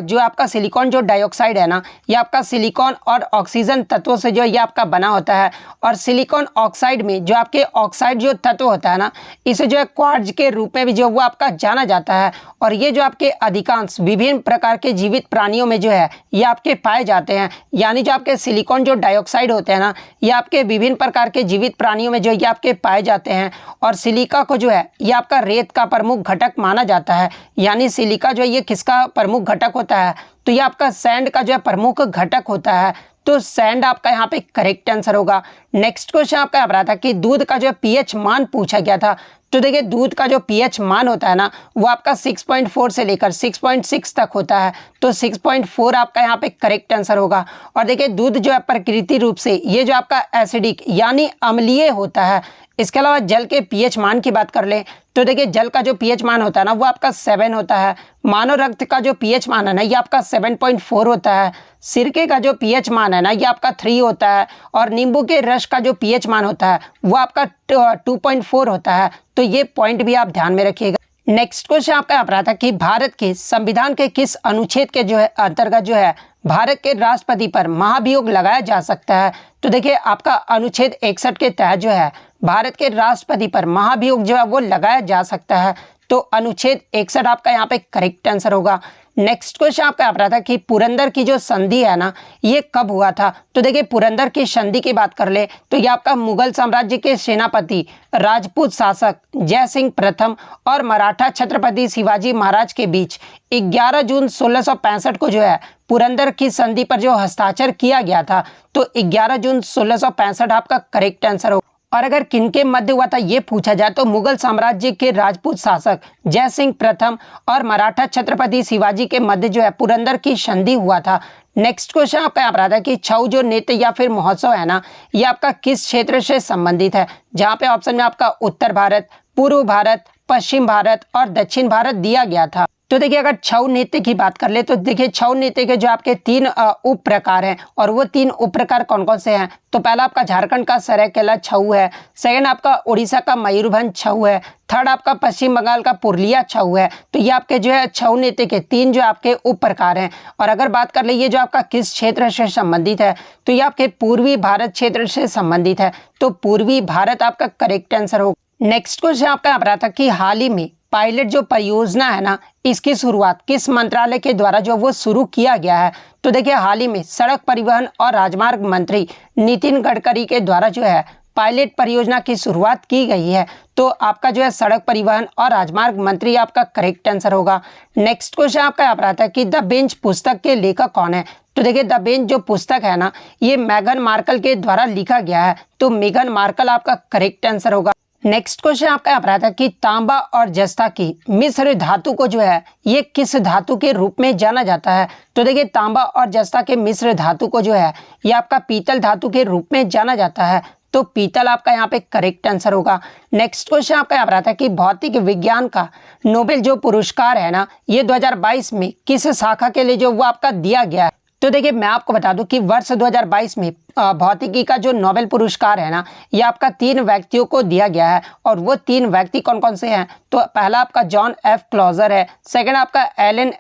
जो आपका सिलिकॉन जो डाइऑक्साइड है ना ये आपका सिलिकॉन और ऑक्सीजन तत्वों से जो ये आपका बना होता है। और सिलिकॉन ऑक्साइड में जो आपके ऑक्साइड जो तत्व होता है ना इसे जो है क्वार्ट्ज के रूप में भी जो वो आपका जाना जाता है। और ये जो आपके अधिकांश विभिन्न प्रकार के जीवित प्राणियों में जो है ये आपके पाए जाते हैं। यानी जो आपके सिलिकॉन जो डाइऑक्साइड होते हैं ना ये आपके विभिन्न प्रकार के जीवित प्राणियों में जो ये आपके पाए जाते हैं। और सिलिका को जो है ये आपका रेत का प्रमुख घटक माना जाता है। यानी सिलिका जो है ये किसका प्रमुख घटक होता है, तो ये आपका सैंड का जो है प्रमुख घटक होता है। तो सैंड आपका यहाँ पे करेक्ट आंसर होगा। नेक्स्ट क्वेश्चन आपका यहाँ पर आता है कि दूध का जो पीएच मान पूछा गया था। तो देखिए दूध का जो पीएच मान होता है ना वो आपका 6.4 से लेकर 6.6 तक होता है। तो 6.4 आपका यहाँ पे करेक्ट आंसर होगा। और देखिए दूध जो है प्रकृति रूप से ये जो आपका एसिडिक यानी अम्लीय होता है। इसके अलावा जल के पीएच मान की बात कर ले तो देखिए जल का जो पीएच मान होता है ना वो आपका 7 होता है। मानव रक्त का जो पीएच मान है ना ये आपका 7.4 होता है। सिरके का जो पीएच मान है ना ये आपका 3 होता है। और नींबू के रस का जो पीएच मान होता है वो आपका 2.4 होता है। तो ये पॉइंट भी आप ध्यान में रखिएगा। नेक्स्ट क्वेश्चन आपका यहाँ पर आता है कि भारत के संविधान के किस अनुच्छेद के जो है अंतर्गत जो है भारत के राष्ट्रपति पर महाभियोग लगाया जा सकता है। तो देखिए आपका अनुच्छेद 61 के तहत जो है भारत के राष्ट्रपति पर महाभियोग जो है वो लगाया जा सकता है। तो अनुच्छेद 61 आपका यहाँ पे करेक्ट आंसर होगा। नेक्स्ट क्वेश्चन आपका यहाँ पर आता है कि पुरंदर की जो संधि है ना ये कब हुआ था। तो देखिए पुरंदर की संधि की बात कर ले तो ये आपका मुगल साम्राज्य के सेनापति राजपूत शासक जय सिंह प्रथम और मराठा छत्रपति शिवाजी महाराज के बीच 11 जून 1665 को जो है पुरंदर की संधि पर जो हस्ताक्षर किया गया था। तो 11 जून 1665 आपका करेक्ट आंसर होगा। और अगर किनके मध्य हुआ था ये पूछा जाए तो मुगल साम्राज्य के राजपूत शासक जय सिंह प्रथम और मराठा छत्रपति शिवाजी के मध्य जो है पुरंदर की संधि हुआ था। नेक्स्ट क्वेश्चन आपका यहाँ पर आता है कि छऊ जो नृत्य या फिर महोत्सव है ना ये आपका किस क्षेत्र से संबंधित है। जहाँ पे ऑप्शन में आपका उत्तर भारत, पूर्व भारत, पश्चिम भारत और दक्षिण भारत दिया गया था। तो देखिए अगर छऊ नृत्य की बात कर ले तो देखिए छऊ नृत्य के जो आपके 3 उप प्रकार हैं और वो 3 उप प्रकार कौन कौन से हैं। तो पहला आपका झारखंड का सरायकेला छऊ है, सेकंड आपका उड़ीसा का मयूरभंज छऊ है, थर्ड आपका पश्चिम बंगाल का पुरुलिया छऊ है। तो ये आपके जो है छऊ नृत्य के 3 जो आपके उप प्रकार हैं। और अगर बात कर ले ये जो आपका किस क्षेत्र से संबंधित है तो ये आपके पूर्वी भारत क्षेत्र से संबंधित है। तो पूर्वी भारत आपका करेक्ट आंसर होगा। नेक्स्ट क्वेश्चन आपका यहाँ पर आता है कि हाल ही में पायलट जो परियोजना है ना इसकी शुरुआत किस मंत्रालय के द्वारा जो वो शुरू किया गया है। तो देखिए हाल ही में सड़क परिवहन और राजमार्ग मंत्री नितिन गडकरी के द्वारा जो है पायलट परियोजना की शुरुआत की गई है। तो आपका जो है सड़क परिवहन और राजमार्ग मंत्री आपका करेक्ट आंसर होगा। नेक्स्ट क्वेश्चन आपका यहाँ पर आता है कि द बेंच पुस्तक के लेखक कौन है। तो देखिए द बेंच जो पुस्तक है ना ये मेगन मार्कल के द्वारा लिखा गया है। तो मेगन मार्कल आपका करेक्ट आंसर होगा। नेक्स्ट क्वेश्चन आपका यहाँ पर आता है कि तांबा और जस्ता की मिश्र धातु को जो है ये किस धातु के रूप में जाना जाता है। तो देखिए तांबा और जस्ता के मिश्र धातु को जो है ये आपका पीतल धातु के रूप में जाना जाता है। तो पीतल आपका यहाँ पे करेक्ट आंसर होगा। नेक्स्ट क्वेश्चन आपका यहाँ पर आता है कि भौतिक विज्ञान का नोबेल जो पुरस्कार है ना ये 2022 में किस शाखा के लिए जो वो आपका दिया गया है। तो देखिए मैं आपको बता दूं कि वर्ष 2022 में भौतिकी का जो नोबेल पुरस्कार है ना ये आपका 3 व्यक्तियों को दिया गया है। और वो 3 व्यक्ति कौन कौन से हैं। तो पहला आपका जॉन एफ क्लॉजर है, सेकंड आपका एलन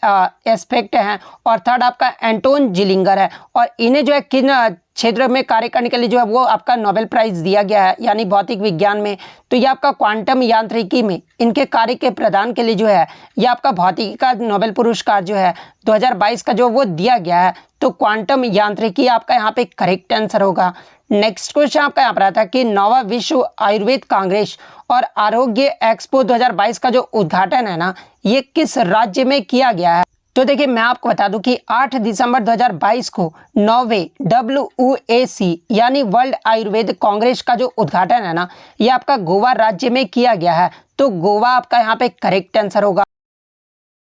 एस्पेक्ट है और थर्ड आपका एंटोन जिलिंगर है। और इन्हें जो है किन क्षेत्र में कार्य करने के लिए जो है वो आपका नोबेल प्राइज दिया गया है यानी भौतिक विज्ञान में। तो ये आपका क्वांटम यांत्रिकी में इनके कार्य के प्रदान के लिए जो है ये आपका भौतिकी का नोबेल पुरस्कार जो है 2022 का जो वो दिया गया है। तो क्वांटम यांत्रिकी आपका यहाँ पे करेक्ट आंसर होगा। नेक्स्ट क्वेश्चन आपका यहाँ पर आता है कि 9वां विश्व आयुर्वेद कांग्रेस और आरोग्य एक्सपो 2022 का जो उद्घाटन है ना ये किस राज्य में किया गया है। तो देखिए मैं आपको बता दूं कि 8 दिसंबर 2022 को 9वें WUAC यानी वर्ल्ड आयुर्वेद कांग्रेस का जो उद्घाटन है ना ये आपका गोवा राज्य में किया गया है। तो गोवा आपका यहाँ पे करेक्ट आंसर होगा।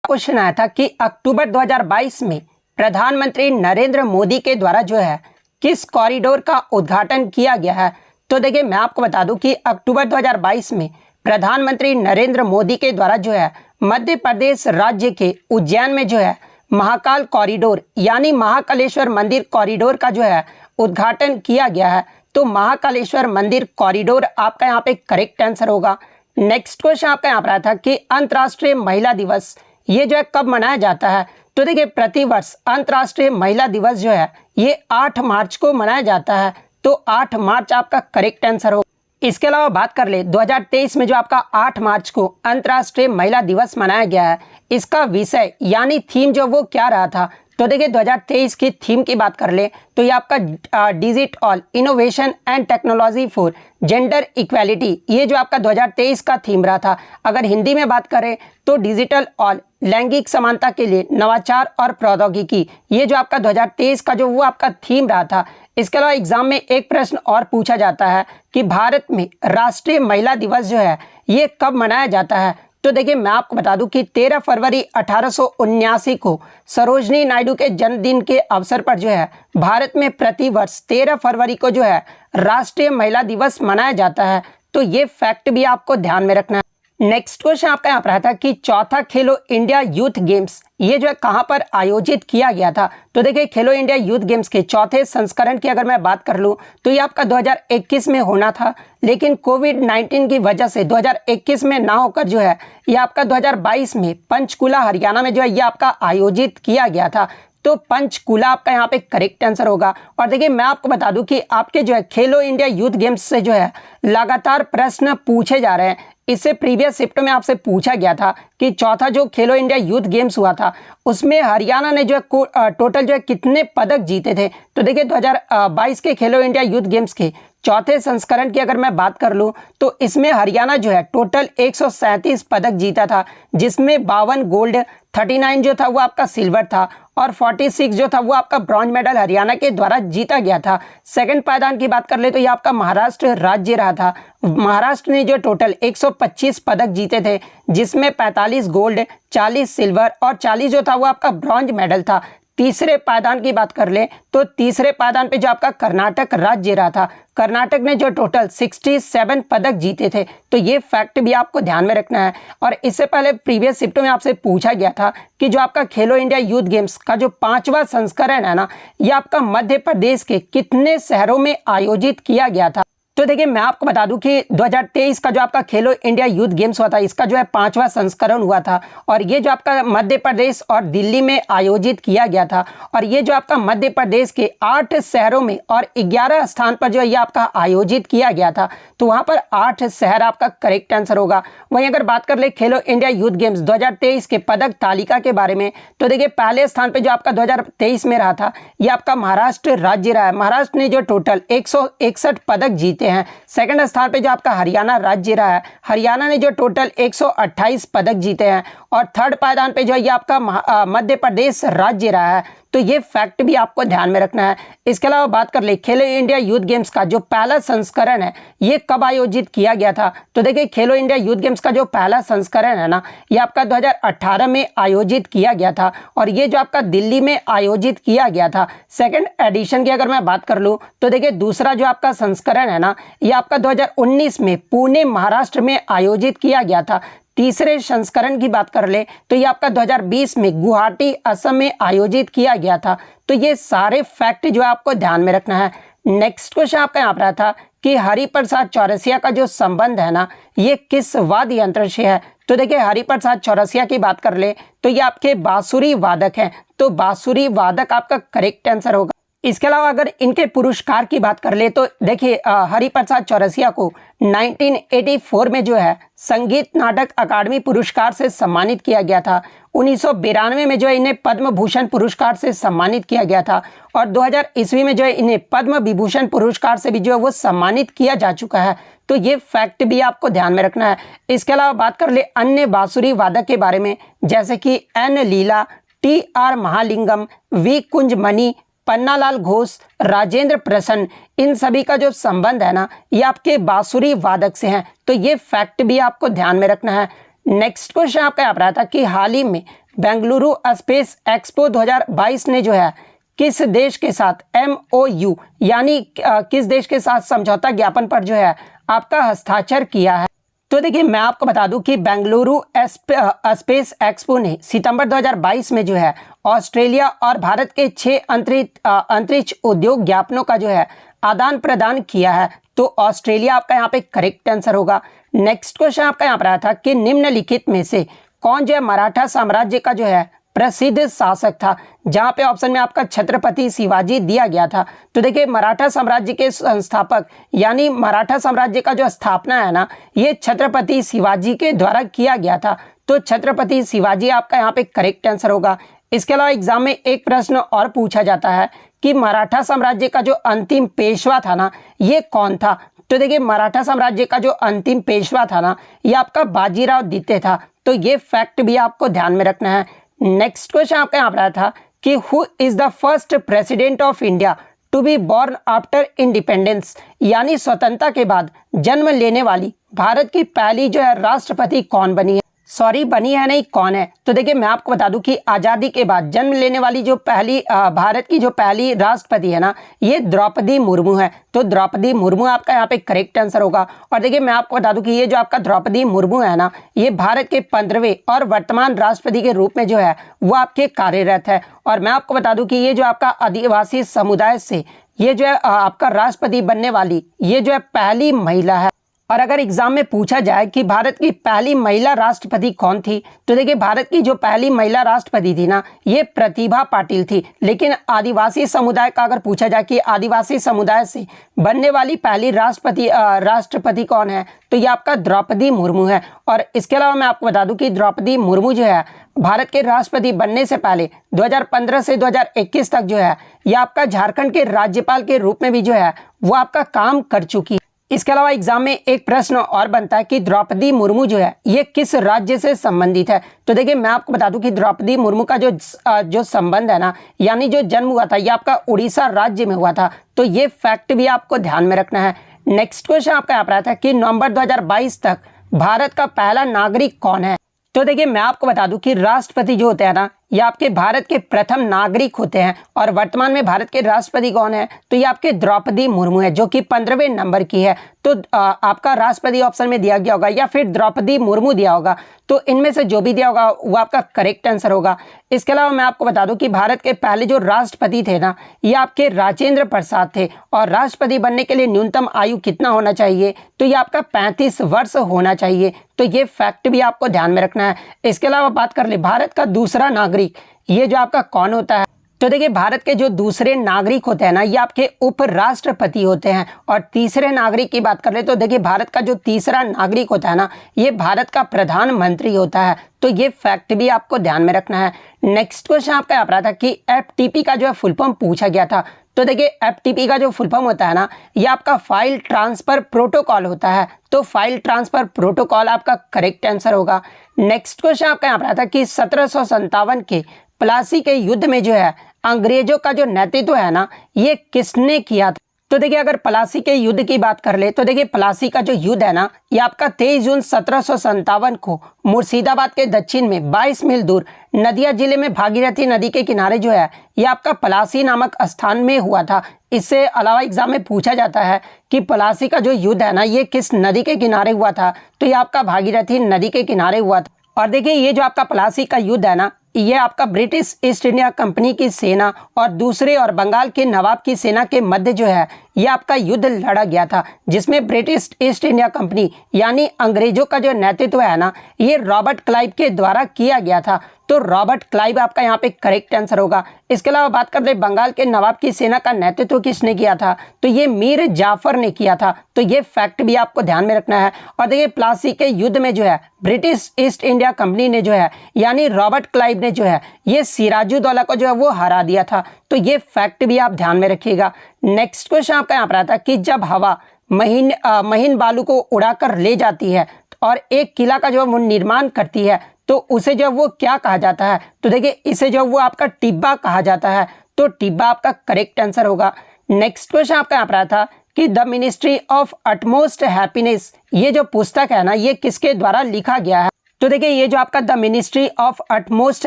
क्वेश्चन आया था कि अक्टूबर 2022 में प्रधानमंत्री नरेंद्र मोदी के द्वारा जो है किस कॉरिडोर का उद्घाटन किया गया है। तो देखिए मैं आपको बता दूं कि अक्टूबर 2022 में प्रधानमंत्री नरेंद्र मोदी के द्वारा जो है मध्य प्रदेश राज्य के उज्जैन में जो है महाकाल कॉरिडोर यानी महाकालेश्वर मंदिर कॉरिडोर का जो है उद्घाटन किया गया है। तो महाकालेश्वर मंदिर कॉरिडोर आपका यहाँ पे करेक्ट आंसर होगा। नेक्स्ट क्वेश्चन आपका यहाँ पर आया था कि अंतर्राष्ट्रीय महिला दिवस ये जो है कब मनाया जाता है। तो देखिए प्रतिवर्ष अंतर्राष्ट्रीय महिला दिवस जो है ये 8 मार्च को मनाया जाता है। तो 8 मार्च आपका करेक्ट आंसर होगा। इसके अलावा बात कर ले 2023 में जो आपका 8 मार्च को अंतर्राष्ट्रीय महिला दिवस मनाया गया है इसका विषय यानी थीम जो वो क्या रहा था। तो देखिए 2023 की थीम की बात कर ले तो ये आपका digit all innovation and technology for gender equality ये जो आपका 2023 का थीम रहा था। अगर हिंदी में बात करें तो डिजिटल ऑल लैंगिक समानता के लिए नवाचार और प्रौद्योगिकी ये जो आपका 2023 का जो वो आपका थीम रहा था। इसके अलावा एग्जाम में एक प्रश्न और पूछा जाता है कि भारत में राष्ट्रीय महिला दिवस जो है ये कब मनाया जाता है। तो देखिए मैं आपको बता दूं कि 13 फरवरी 1879 को सरोजनी नायडू के जन्मदिन के अवसर पर जो है भारत में प्रतिवर्ष 13 फरवरी को जो है राष्ट्रीय महिला दिवस मनाया जाता है। तो ये फैक्ट भी आपको ध्यान में रखना है। नेक्स्ट क्वेश्चन आपका यहाँ पर आता है कि चौथा खेलो इंडिया यूथ गेम्स ये जो है कहाँ पर आयोजित किया गया था। तो देखिए खेलो इंडिया यूथ गेम्स के चौथे संस्करण की अगर मैं बात कर लूँ तो ये आपका 2021 में होना था, लेकिन कोविड-19 की वजह से 2021 में ना होकर जो है ये आपका 2022 में पंचकुला हरियाणा में जो है ये आपका आयोजित किया गया था। तो पंचकुला आपका यहाँ पे करेक्ट आंसर होगा। और देखिए मैं आपको बता दूं कि आपके जो है खेलो इंडिया यूथ गेम्स से जो है लगातार प्रश्न पूछे जा रहे हैं। इससे प्रीवियस शिफ्ट में आपसे पूछा गया था कि चौथा जो खेलो इंडिया यूथ गेम्स हुआ था उसमें हरियाणा ने जो है टोटल जो है कितने पदक जीते थे। तो देखिए 2022 के खेलो इंडिया यूथ गेम्स के चौथे संस्करण की अगर मैं बात कर लूं तो इसमें हरियाणा जो है टोटल 137 पदक जीता था, जिसमें 52 गोल्ड, 39 जो था वो आपका सिल्वर था और 46 जो था वो आपका ब्रॉन्ज मेडल हरियाणा के द्वारा जीता गया था। सेकंड पायदान की बात कर ले तो ये आपका महाराष्ट्र राज्य रहा था। महाराष्ट्र ने जो टोटल 125 पदक जीते थे, जिसमें 45 गोल्ड, 40 सिल्वर और 40 जो था वो आपका ब्रॉन्ज मेडल था। तीसरे पायदान की बात कर ले तो तीसरे पायदान पे जो आपका कर्नाटक राज्य रहा था, कर्नाटक ने जो टोटल 67 पदक जीते थे। तो ये फैक्ट भी आपको ध्यान में रखना है। और इससे पहले प्रीवियस शिफ्ट में आपसे पूछा गया था कि जो आपका खेलो इंडिया यूथ गेम्स का जो 5वां संस्करण है ना, ये आपका मध्य प्रदेश के कितने शहरों में आयोजित किया गया था। तो देखिए मैं आपको बता दूं कि 2023 का जो आपका खेलो इंडिया यूथ गेम्स हुआ था इसका जो है 5वां संस्करण हुआ था और ये जो आपका मध्य प्रदेश और दिल्ली में आयोजित किया गया था। और ये जो आपका मध्य प्रदेश के 8 शहरों में और 11 स्थान पर जो है ये आपका आयोजित किया गया था। तो वहां पर 8 शहर आपका करेक्ट आंसर होगा। वहीं अगर बात कर ले खेलो इंडिया यूथ गेम्स 2023 के पदक तालिका के बारे में तो देखिए पहले स्थान पर जो आपका 2023 में रहा था ये आपका महाराष्ट्र राज्य रहा है। महाराष्ट्र ने जो टोटल 161 पदक जीते हैं। सेकंड स्थान पे जो आपका हरियाणा राज्य रहा है, हरियाणा ने जो टोटल 128 पदक जीते हैं। और थर्ड पायदान पे जो है ये आपका मध्य प्रदेश राज्य रहा है। तो ये फैक्ट भी आपको ध्यान में रखना है। इसके अलावा बात कर ले खेलो इंडिया यूथ गेम्स का जो पहला संस्करण है ये कब आयोजित किया गया था। तो देखिए खेलो इंडिया यूथ गेम्स का जो पहला संस्करण है ना ये आपका 2018 में आयोजित किया गया था और ये जो आपका दिल्ली में आयोजित किया गया था। सेकंड एडिशन की अगर मैं बात कर लूँ तो देखिए दूसरा जो आपका संस्करण है ना ये आपका 2019 में पुणे महाराष्ट्र में आयोजित किया गया था। तीसरे संस्करण की बात कर ले तो ये आपका 2020 में गुवाहाटी असम में आयोजित किया गया था। तो ये सारे फैक्ट जो है आपको ध्यान में रखना है। नेक्स्ट क्वेश्चन आपका यहाँ पर था कि हरिप्रसाद चौरसिया का जो संबंध है ना ये किस वाद्य यंत्र से है। तो देखिए हरिप्रसाद चौरसिया की बात कर ले तो ये आपके बांसुरी वादक हैं। तो बांसुरी वादक आपका करेक्ट आंसर होगा। इसके अलावा अगर इनके पुरस्कार की बात कर ले तो देखिए हरिप्रसाद चौरसिया को 1984 में जो है संगीत नाटक अकादमी पुरस्कार से सम्मानित किया गया था। 1992 में जो है इन्हें पद्म भूषण पुरस्कार से सम्मानित किया गया था और 2000 ईस्वी में जो है इन्हें पद्म विभूषण पुरस्कार से भी जो है वो सम्मानित किया जा चुका है। तो ये फैक्ट भी आपको ध्यान में रखना है। इसके अलावा बात कर ले अन्य बांसुरी वादक के बारे में, जैसे कि एन लीला, TR महालिंगम, V कुंजमणि, पन्नालाल घोष, राजेंद्र प्रसन्न, इन सभी का जो संबंध है ना ये आपके बांसुरी वादक से हैं। तो ये फैक्ट भी आपको ध्यान में रखना है। नेक्स्ट क्वेश्चन आपका यहाँ पर आता कि हाल ही में बेंगलुरु स्पेस एक्सपो 2022 ने जो है किस देश के साथ MOU यानी किस देश के साथ समझौता ज्ञापन पर जो है आपका हस्ताक्षर किया है। तो देखिए मैं आपको बता दूं कि बेंगलुरु स्पेस एक्सपो ने सितंबर 2022 में जो है ऑस्ट्रेलिया और भारत के 6 अंतरिक्ष उद्योग ज्ञापनों का जो है आदान प्रदान किया है। तो ऑस्ट्रेलिया आपका यहाँ पे करेक्ट आंसर होगा। नेक्स्ट क्वेश्चन आपका यहाँ पर आया था कि निम्नलिखित में से कौन जो है मराठा साम्राज्य का जो है प्रसिद्ध शासक था, जहां पे ऑप्शन में आपका छत्रपति शिवाजी दिया गया था। तो देखिए मराठा साम्राज्य के संस्थापक यानी मराठा साम्राज्य का जो स्थापना है ना ये छत्रपति शिवाजी के द्वारा किया गया था। तो छत्रपति शिवाजी आपका यहाँ पे करेक्ट आंसर होगा। इसके अलावा एग्जाम में एक प्रश्न और पूछा जाता है कि मराठा साम्राज्य का जो अंतिम पेशवा था ना ये कौन था। तो देखिए मराठा साम्राज्य का जो अंतिम पेशवा था ना ये आपका बाजीराव द्वितीय था। तो ये फैक्ट भी आपको ध्यान में रखना है। नेक्स्ट क्वेश्चन आपका यहाँ पर आया था कि who is the first president of India to be born after independence, यानी स्वतंत्रता के बाद जन्म लेने वाली भारत की पहली जो है राष्ट्रपति कौन बनी है। सॉरी बनी है नहीं, कौन है? तो देखिए मैं आपको बता दूं कि आज़ादी के बाद जन्म लेने वाली जो पहली भारत की जो पहली राष्ट्रपति है ना, ये द्रौपदी मुर्मू है। तो द्रौपदी मुर्मू आपका यहाँ पे करेक्ट आंसर होगा। और देखिए मैं आपको बता दूं कि ये जो आपका द्रौपदी मुर्मू है ना, ये भारत के 15वें और वर्तमान राष्ट्रपति के रूप में जो है वो आपके कार्यरत है। और मैं आपको बता दूं कि ये जो आपका आदिवासी समुदाय से ये जो है आपका राष्ट्रपति बनने वाली ये जो है पहली महिला है। और अगर एग्जाम में पूछा जाए कि भारत की पहली महिला राष्ट्रपति कौन थी, तो देखिए भारत की जो पहली महिला राष्ट्रपति थी ना, ये प्रतिभा पाटिल थी। लेकिन आदिवासी समुदाय का अगर पूछा जाए कि आदिवासी समुदाय से बनने वाली पहली राष्ट्रपति कौन है, तो ये आपका द्रौपदी मुर्मू है। और इसके अलावा मैं आपको बता दूं कि द्रौपदी मुर्मू जो है भारत के राष्ट्रपति बनने से पहले 2015 से 2021 तक जो है ये आपका झारखंड के राज्यपाल के रूप में भी जो है वो आपका काम कर चुकी है। इसके अलावा एग्जाम में एक प्रश्न और बनता है कि द्रौपदी मुर्मू जो है ये किस राज्य से संबंधित है। तो देखिए मैं आपको बता दूं कि द्रौपदी मुर्मू का जो संबंध है ना, यानी जो जन्म हुआ था, ये आपका उड़ीसा राज्य में हुआ था। तो ये फैक्ट भी आपको ध्यान में रखना है। नेक्स्ट क्वेश्चन आपका यहाँ पर आता है कि नवंबर 2022 तक भारत का पहला नागरिक कौन है। तो देखिए मैं आपको बता दूं कि राष्ट्रपति जो होते हैं ना, ये आपके भारत के प्रथम नागरिक होते हैं। और वर्तमान में भारत के राष्ट्रपति कौन है, तो ये आपके द्रौपदी मुर्मू है, जो कि 15वें नंबर की है। तो आपका राष्ट्रपति ऑप्शन में दिया गया होगा या फिर द्रौपदी मुर्मू दिया होगा, तो इनमें से जो भी दिया होगा वो आपका करेक्ट आंसर होगा। इसके अलावा मैं आपको बता दूं कि भारत के पहले जो राष्ट्रपति थे ना, ये आपके राजेंद्र प्रसाद थे। और राष्ट्रपति बनने के लिए न्यूनतम आयु कितना होना चाहिए, तो ये आपका 35 वर्ष होना चाहिए। तो ये फैक्ट भी आपको ध्यान में रखना है। इसके अलावा बात कर ले भारत का दूसरा नागरिक, ये जो आपका कौन होता है। तो देखिए भारत के जो दूसरे नागरिक होते हैं ना, ये आपके उपराष्ट्रपति होते हैं। और तीसरे नागरिक की बात कर ले तो देखिए भारत का जो तीसरा नागरिक होता है ना, ये भारत का प्रधानमंत्री होता है। तो ये फैक्ट भी आपको ध्यान में रखना है। नेक्स्ट क्वेश्चन आपका यहाँ पर था कि एफटीपी का जो है फुल फॉर्म पूछा गया था। तो देखिए एफटीपी का जो फुल फॉर्म होता है ना, ये आपका फाइल ट्रांसफर प्रोटोकॉल होता है। तो फाइल ट्रांसफर प्रोटोकॉल आपका करेक्ट आंसर होगा। नेक्स्ट क्वेश्चन आपका यहाँ पर था कि 1757 के प्लासी के युद्ध में जो है अंग्रेजों का जो नेतृत्व है ना, ये किसने किया था। तो देखिए अगर प्लासी के युद्ध की बात कर ले तो देखिए प्लासी का जो युद्ध है ना, ये आपका 23 जून 1757 को मुर्शिदाबाद के दक्षिण में 22 मील दूर नदिया जिले में भागीरथी नदी के किनारे जो है ये आपका प्लासी नामक स्थान में हुआ था। इससे अलावा एग्जाम में पूछा जाता है कि प्लासी का जो युद्ध है ना, ये किस नदी के किनारे हुआ था, तो ये आपका भागीरथी नदी के किनारे हुआ था। और देखिए ये जो आपका प्लासी का युद्ध है ना, ये आपका ब्रिटिश ईस्ट इंडिया कंपनी की सेना और दूसरे और बंगाल के नवाब की सेना के मध्य जो है ये आपका युद्ध लड़ा गया था, जिसमें ब्रिटिश ईस्ट इंडिया कंपनी यानी अंग्रेजों का जो नेतृत्व है ना, ये रॉबर्ट क्लाइव के द्वारा किया गया था। तो रॉबर्ट क्लाइव आपका यहाँ पे करेक्ट आंसर होगा। इसके अलावा बात करते हैं बंगाल के नवाब की सेना का नेतृत्व किसने किया था, तो ये मीर जाफर ने किया था। तो ये फैक्ट भी आपको ध्यान में रखना है। और देखिए प्लासी के युद्ध में जो है ब्रिटिश ईस्ट इंडिया कंपनी ने जो है यानी रॉबर्ट क्लाइव ने जो है ये सिराजुद्दौला को जो है वो हरा दिया था। तो ये फैक्ट भी आप ध्यान में रखिएगा। नेक्स्ट क्वेश्चन आपका यहाँ पर आता है कि जब हवा महीन बालू को उड़ाकर ले जाती है और एक किला का जो है वो निर्माण करती है, तो उसे जो वो क्या कहा जाता है, तो देखिए इसे जो वो आपका टिब्बा कहा जाता है। तो टिब्बा आपका करेक्ट आंसर होगा। नेक्स्ट क्वेश्चन आपका यहाँ पर था कि the ministry of utmost happiness, ये जो पुस्तक है ना, ये किसके द्वारा लिखा गया है। तो देखिए ये जो आपका the ministry of utmost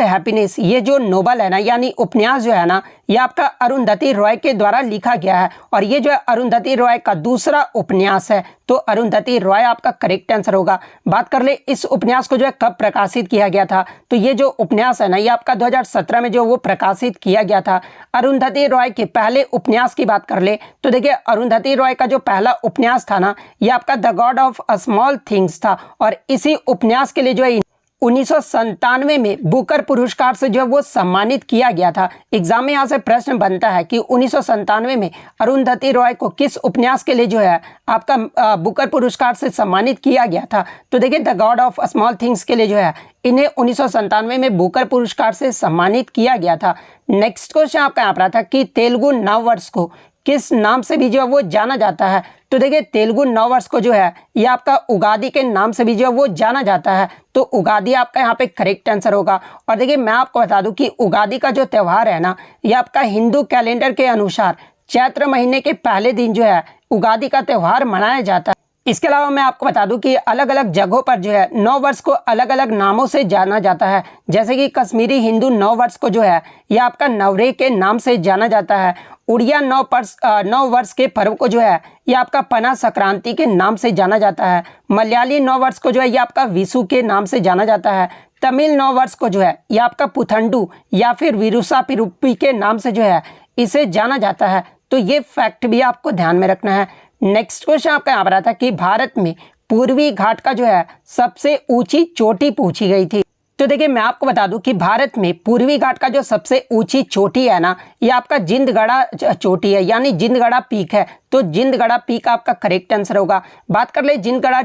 happiness, ये जो नोबल है ना यानी उपन्यास जो है ना, ये आपका अरुंधति रॉय के द्वारा लिखा गया है। और ये जो है अरुंधति रॉय का दूसरा उपन्यास है। तो अरुंधति रॉय आपका करेक्ट आंसर होगा। बात कर ले इस उपन्यास को जो है कब प्रकाशित किया गया था, तो ये जो उपन्यास है ना, ये आपका 2017 में जो वो प्रकाशित किया गया था। अरुंधति रॉय के पहले उपन्यास की बात कर ले तो देखिए अरुंधति रॉय का जो पहला उपन्यास था ना, ये आपका the God of small things था। और इसी उपन्यास के लिए जो है 1997 में बुकर पुरस्कार से जो है वो सम्मानित किया गया था। एग्जाम में यहाँ से प्रश्न बनता है कि 1997 में अरुंधति रॉय को किस उपन्यास के लिए जो है आपका बुकर पुरस्कार से सम्मानित किया गया था। तो देखिए the God of small things के लिए जो है इन्हें 1997 में बुकर पुरस्कार से सम्मानित किया गया था। नेक्स्ट क्वेश्चन आपका यहाँ पर था कि तेलुगु नववर्ष को किस नाम से भी जो है वो जाना जाता है। तो देखिए तेलुगु नववर्ष को जो है ये आपका उगादी के नाम से भी जो है वो जाना जाता है। तो उगादी आपका यहाँ पे करेक्ट आंसर होगा। और देखिए मैं आपको बता दूं कि उगादी का जो त्यौहार है ना, ये आपका हिंदू कैलेंडर के अनुसार चैत्र महीने के पहले दिन जो है उगादी का त्यौहार मनाया जाता है। इसके अलावा मैं आपको बता दूं कि अलग अलग जगहों पर जो है नौ वर्ष को अलग अलग नामों से जाना जाता है। जैसे कि कश्मीरी हिंदू नौ वर्ष को जो है यह आपका नवरेह के नाम से जाना जाता है। उड़िया नौ वर्ष के पर्व को जो है यह आपका पना संक्रांति के नाम से जाना जाता है। मलयाली नौ वर्ष को जो है यह आपका विशु के नाम से जाना जाता है। तमिल नौ वर्ष को जो है यह आपका पुथंडू या फिर विरुसा पिरुप्पी के नाम से जो है इसे जाना जाता है। तो ये फैक्ट भी आपको ध्यान में रखना है। नेक्स्ट क्वेश्चन आपका यहाँ पर आता है कि भारत में पूर्वी घाट का जो है सबसे ऊंची चोटी पूछी गई थी। तो देखिए मैं आपको बता दूं कि भारत में पूर्वी घाट का जो सबसे ऊंची चोटी है ना ये आपका जिंदगढ़ा चोटी है, यानी जिंदगढ़ा पीक है। तो जिंदगढ़ा पीक आपका करेक्ट आंसर होगा। बात कर ले जिंदगढ़ा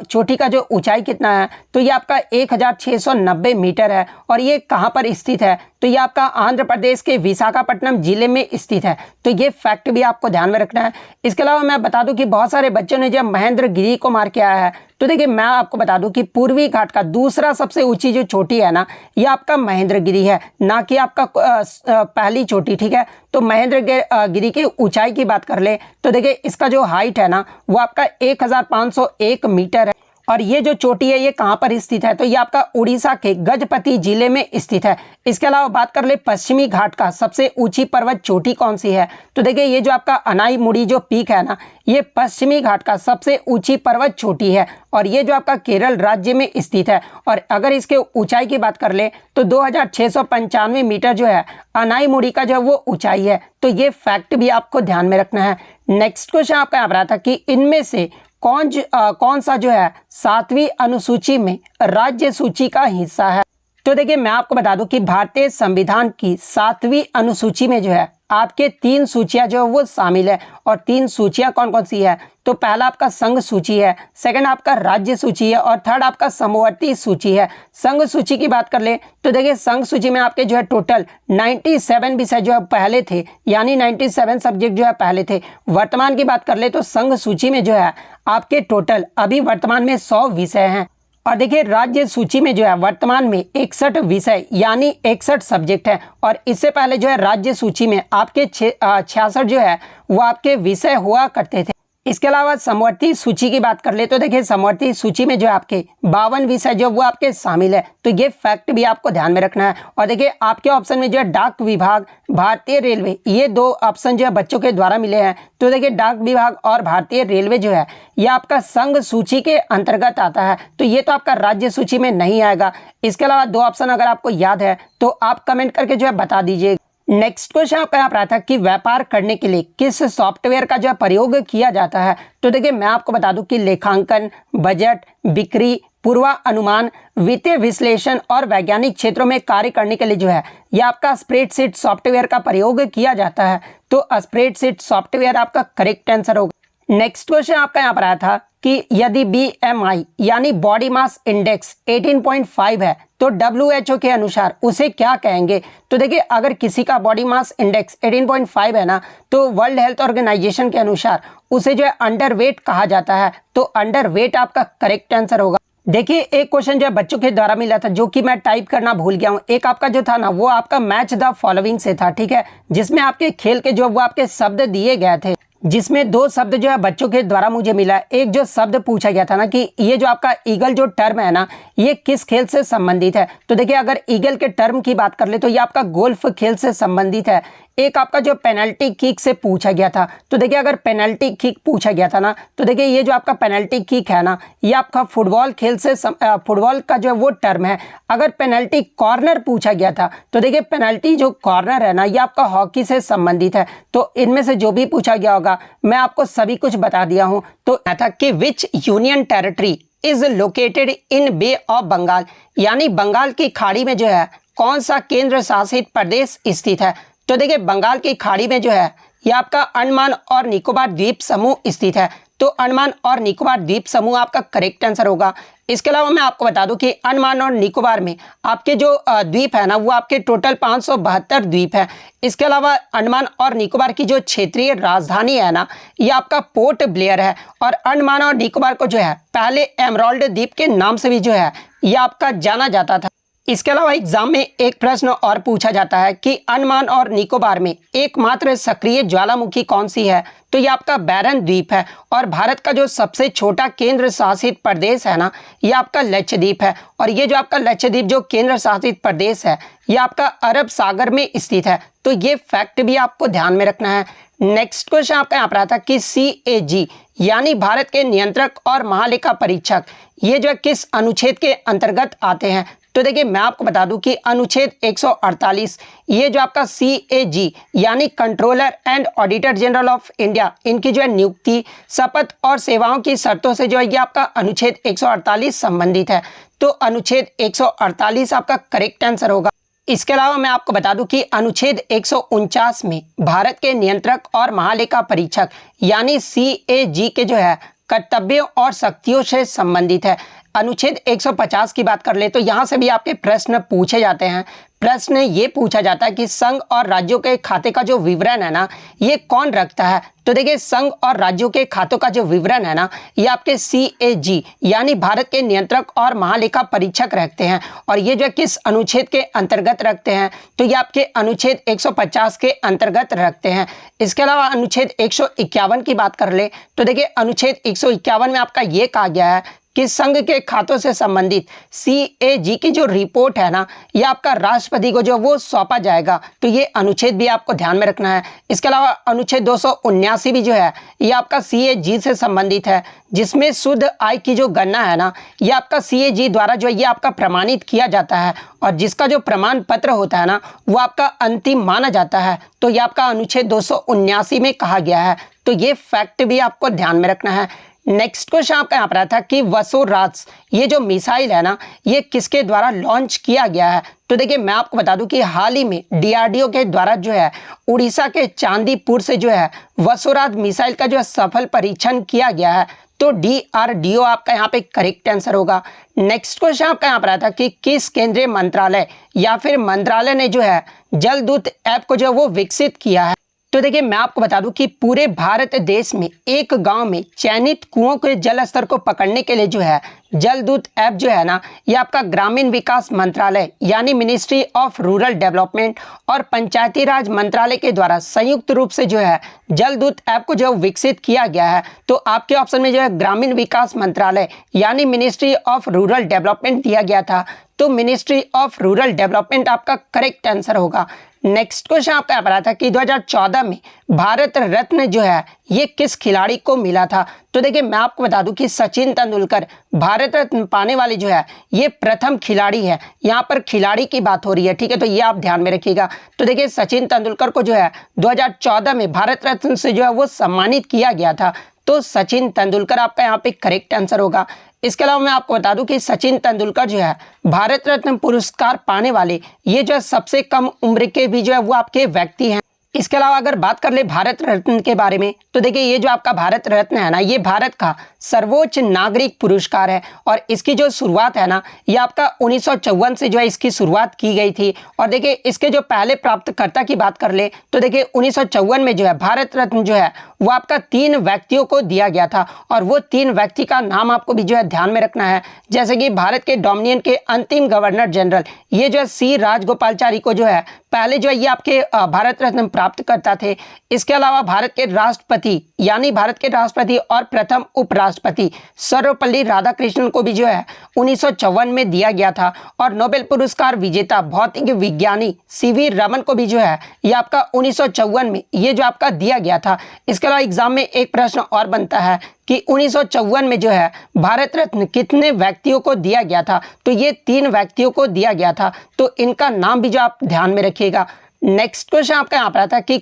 चोटी का जो ऊंचाई कितना है तो ये आपका 1690 मीटर है और ये कहाँ पर स्थित है तो ये आपका आंध्र प्रदेश के विशाखापट्टनम जिले में स्थित है। तो ये फैक्ट भी आपको ध्यान में रखना है। इसके अलावा मैं बता दूं कि बहुत सारे बच्चों ने जब महेंद्रगिरी को मार के आया है तो देखिए मैं आपको बता दूं कि पूर्वी घाट का दूसरा सबसे ऊंची जो चोटी है ना ये आपका महेंद्रगिरी है, ना कि आपका पहली चोटी, ठीक है। तो महेंद्रगिरी की ऊंचाई की बात कर ले तो देखिए इसका जो हाइट है ना वो आपका 1501 मीटर है और ये जो चोटी है ये कहाँ पर स्थित है तो ये आपका उड़ीसा के गजपति जिले में स्थित है। इसके अलावा बात कर ले पश्चिमी घाट का सबसे ऊंची पर्वत चोटी कौन सी है तो देखिए ये जो आपका अनाईमुड़ी जो पीक है ना ये पश्चिमी घाट का सबसे ऊंची पर्वत चोटी है और ये जो आपका केरल राज्य में स्थित है। और अगर इसके ऊंचाई की बात कर ले तो 2695 मीटर जो है अनाईमुड़ी का जो वो ऊंचाई है। तो ये फैक्ट भी आपको ध्यान में रखना है। नेक्स्ट क्वेश्चन आपका यहाँ पर आता कि इनमें से कौन सा जो है 7वीं अनुसूची में राज्य सूची का हिस्सा है। तो देखिए मैं आपको बता दूं कि भारतीय संविधान की 7वीं अनुसूची में जो है आपके 3 सूचियां जो है वो शामिल है और 3 सूचियां कौन कौन सी है तो पहला आपका संघ सूची है, सेकंड आपका राज्य सूची है और थर्ड आपका समवर्ती सूची है। संघ सूची की बात कर ले तो देखिए संघ सूची में आपके जो है टोटल 97 विषय जो है पहले थे, यानी 97 सब्जेक्ट जो है पहले थे। वर्तमान की बात कर ले तो संघ सूची में जो है आपके टोटल अभी वर्तमान में 100 विषय हैं और देखिए राज्य सूची में जो है वर्तमान में 61 विषय यानी 61 सब्जेक्ट है और इससे पहले जो है राज्य सूची में आपके 66 जो है वो आपके विषय हुआ करते थे। इसके अलावा समवर्ती सूची की बात कर ले तो देखिए समवर्ती सूची में जो आपके 52 विषय जो वो आपके शामिल है। तो ये फैक्ट भी आपको ध्यान में रखना है। और देखिए आपके ऑप्शन में जो है डाक विभाग, भारतीय रेलवे, ये 2 ऑप्शन जो है बच्चों के द्वारा मिले हैं। तो देखिए डाक विभाग और भारतीय रेलवे जो है ये आपका संघ सूची के अंतर्गत आता है, तो ये तो आपका राज्य सूची में नहीं आएगा। इसके अलावा 2 ऑप्शन अगर आपको याद है तो आप कमेंट करके जो है बता दीजिए। नेक्स्ट क्वेश्चन आपका यहाँ पर आता है कि व्यापार करने के लिए किस सॉफ्टवेयर का जो है प्रयोग किया जाता है। तो देखिए मैं आपको बता दूं कि लेखांकन, बजट, बिक्री, पूर्वानुमान, वित्तीय विश्लेषण और वैज्ञानिक क्षेत्रों में कार्य करने के लिए जो है यह आपका स्प्रेडशीट सॉफ्टवेयर का प्रयोग किया जाता है। तो स्प्रेडशीट सॉफ्टवेयर आपका करेक्ट आंसर होगा। नेक्स्ट क्वेश्चन आपका यहाँ पर आया था कि यदि BMI यानी बॉडी मास इंडेक्स 18.5 है तो WHO के अनुसार उसे क्या कहेंगे। तो देखिए अगर किसी का बॉडी मास इंडेक्स 18.5 है ना तो वर्ल्ड हेल्थ ऑर्गेनाइजेशन के अनुसार उसे जो है अंडरवेट कहा जाता है। तो अंडरवेट आपका करेक्ट आंसर होगा। देखिए एक क्वेश्चन जो है बच्चों के द्वारा मिला था जो कि मैं टाइप करना भूल गया हूँ। एक आपका जो था ना वो आपका मैच द फॉलोइंग से था, ठीक है, जिसमें आपके खेल के जो वो आपके शब्द दिए गए थे, जिसमें 2 शब्द जो है बच्चों के द्वारा मुझे मिला। एक जो शब्द पूछा गया था ना कि ये जो आपका ईगल जो टर्म है ना ये किस खेल से संबंधित है। तो देखिए अगर ईगल के टर्म की बात कर ले तो ये आपका गोल्फ खेल से संबंधित है। एक आपका जो पेनल्टी किक से पूछा गया था, तो देखिए अगर पेनल्टी किक पूछा गया था ना तो देखिए ये जो आपका पेनल्टी किक है ना ये आपका फुटबॉल खेल से फुटबॉल का जो है वो टर्म है। अगर पेनल्टी कॉर्नर पूछा गया था तो देखिए पेनल्टी जो कॉर्नर है ना ये आपका हॉकी से संबंधित है। तो इनमें से जो भी पूछा गया होगा मैं आपको सभी कुछ बता दिया हूँ। तो था कि which union territory is located in Bay of Bengal, यानी बंगाल की खाड़ी में जो है कौन सा केंद्र शासित प्रदेश स्थित है। तो देखिए बंगाल की खाड़ी में जो है ये आपका अंडमान और निकोबार द्वीप समूह स्थित है। तो अंडमान और निकोबार द्वीप समूह आपका करेक्ट आंसर होगा। इसके अलावा मैं आपको बता दूं कि अंडमान और निकोबार में आपके जो द्वीप है ना वो आपके टोटल 572 द्वीप है। इसके अलावा अंडमान और निकोबार की जो क्षेत्रीय राजधानी है ना ये आपका पोर्ट ब्लेयर है। और अंडमान और निकोबार को जो है पहले एमराल्ड द्वीप के नाम से भी जो है ये आपका जाना जाता था। इसके अलावा एग्जाम में एक प्रश्न और पूछा जाता है कि अंडमान और निकोबार में एकमात्र सक्रिय ज्वालामुखी कौन सी है। तो ये आपका बैरन द्वीप है। और भारत का जो सबसे छोटा केंद्र शासित प्रदेश है ना, ये आपका लक्षद्वीप है। और ये जो आपका लक्षद्वीप जो केंद्र शासित प्रदेश है, ये आपका अरब सागर में स्थित है। तो ये फैक्ट भी आपको ध्यान में रखना है। नेक्स्ट क्वेश्चन आपका यहाँ पर आता है कि CAG यानी भारत के नियंत्रक और महालेखा परीक्षक, ये जो है किस अनुच्छेद के अंतर्गत आते हैं। तो देखिए मैं आपको बता दूं कि अनुच्छेद 148, ये जो आपका CAG यानी controller and auditor general of India, इनकी जो है नियुक्ति, शपथ और सेवाओं की शर्तों से जो है ये आपका अनुच्छेद 148 संबंधित है। तो अनुच्छेद 148 आपका करेक्ट आंसर होगा। इसके अलावा मैं आपको बता दूं कि अनुच्छेद 149 में भारत के नियंत्रक और महालेखा परीक्षक यानी CAG के जो है कर्तव्यों और शक्तियों से संबंधित है। अनुच्छेद 150 की बात कर ले तो यहाँ से भी आपके प्रश्न पूछे जाते हैं। प्रश्न ये पूछा जाता है कि संघ और राज्यों के खाते का जो विवरण है ना, ये कौन रखता है। तो देखिए संघ और राज्यों के खातों का जो विवरण है ना, ये आपके CAG यानी भारत के नियंत्रक और महालेखा परीक्षक रखते हैं। और ये जो किस अनुच्छेद के अंतर्गत रखते हैं, तो ये आपके अनुच्छेद 150 के अंतर्गत रखते हैं। इसके अलावा अनुच्छेद 151 की बात कर ले तो देखिए अनुच्छेद 151 में आपका ये कहा गया है कि संघ के खातों से संबंधित CAG की जो रिपोर्ट है ना, ये आपका राष्ट्रपति को जो वो सौंपा जाएगा। तो ये अनुच्छेद भी आपको ध्यान में रखना है। इसके अलावा अनुच्छेद 279 भी जो है ये आपका CAG से संबंधित है, जिसमें शुद्ध आय की जो गणना है ना, ये आपका CAG द्वारा जो ये आपका प्रमाणित किया जाता है। और जिसका जो प्रमाण पत्र होता है ना, वो आपका अंतिम माना जाता है। तो ये आपका अनुच्छेद 279 में कहा गया है। तो ये फैक्ट भी आपको ध्यान में रखना है। नेक्स्ट क्वेश्चन आपका यहाँ पर आता है कि वसुराज, ये जो मिसाइल है ना, ये किसके द्वारा लॉन्च किया गया है। तो देखिए मैं आपको बता दूं कि हाल ही में DRDO के द्वारा जो है उड़ीसा के चांदीपुर से जो है वसुराज मिसाइल का जो है सफल परीक्षण किया गया है। तो DRDO आपका यहाँ पे करेक्ट आंसर होगा। नेक्स्ट क्वेश्चन आपका यहाँ पर आता है कि किस केंद्रीय मंत्रालय या फिर मंत्रालय ने जो है जलदूत ऐप को जो है वो विकसित किया है। तो देखिए मैं आपको बता दूं कि पूरे भारत देश में एक गांव में चयनित कुओं के जल स्तर को पकड़ने के लिए जो है जलदूत ऐप जो है ना, ये आपका ग्रामीण विकास मंत्रालय यानी मिनिस्ट्री ऑफ रूरल डेवलपमेंट और पंचायती राज मंत्रालय के द्वारा संयुक्त रूप से जो है जलदूत ऐप को जो विकसित किया गया है। तो आपके ऑप्शन में जो है ग्रामीण विकास मंत्रालय यानी मिनिस्ट्री ऑफ रूरल डेवलपमेंट दिया गया था। तो मिनिस्ट्री ऑफ रूरल डेवलपमेंट आपका करेक्ट आंसर होगा। नेक्स्ट क्वेश्चन आपका यहाँ पर आता है कि 2014 में भारत रत्न जो है ये किस खिलाड़ी को मिला था। तो देखिए मैं आपको बता दूं कि सचिन तेंदुलकर भारत रत्न पाने वाले जो है ये प्रथम खिलाड़ी है। यहाँ पर खिलाड़ी की बात हो रही है, ठीक है, तो ये आप ध्यान में रखिएगा। तो देखिए सचिन तेंदुलकर को जो है 2014 में भारत रत्न से जो है वो सम्मानित किया गया था। तो सचिन तेंदुलकर आपका यहाँ पे करेक्ट आंसर होगा। इसके अलावा मैं आपको बता दूं कि सचिन तेंदुलकर जो है भारत रत्न पुरस्कार पाने वाले ये जो है सबसे कम उम्र के भी जो है वो आपके व्यक्ति हैं। इसके अलावा अगर बात कर ले भारत रत्न के बारे में तो देखिए ये जो आपका भारत रत्न है ना, ये भारत का सर्वोच्च नागरिक पुरस्कार है। और इसकी जो शुरुआत है ना, ये आपका 1954 से जो है इसकी शुरुआत की गई थी। और देखिए इसके जो पहले प्राप्तकर्ता की बात कर ले तो देखिए 1954 में जो है भारत रत्न जो है वो आपका 3 व्यक्तियों को दिया गया था। और वो 3 व्यक्ति का नाम आपको भी जो है ध्यान में रखना है, जैसे कि भारत के डोमिनियन के अंतिम गवर्नर जनरल ये जो है C राजगोपालचारी को जो है पहले जो है ये आपके भारत रत्न प्राप्त करता थे। इसके अलावा भारत के राष्ट्रपति यानी भारत के राष्ट्रपति और प्रथम उपराष्ट्रपति सर्वपल्ली राधाकृष्णन को भी जो है 1954 में दिया गया था। और नोबेल पुरस्कार विजेता भौतिक विज्ञानी CV रमन को भी जो है ये आपका 1954 में ये जो आपका दिया गया था। इसके अलावा एग्जाम में एक प्रश्न और बनता है कि 1954 में जो है भारत रत्न कितने व्यक्तियों को दिया गया था। तो ये 3 व्यक्तियों को दिया गया था। तो इनका नाम भी जो आप ध्यान में रखिएगा। नेक्स्ट क्वेश्चन आपका यहाँ पर आता है कि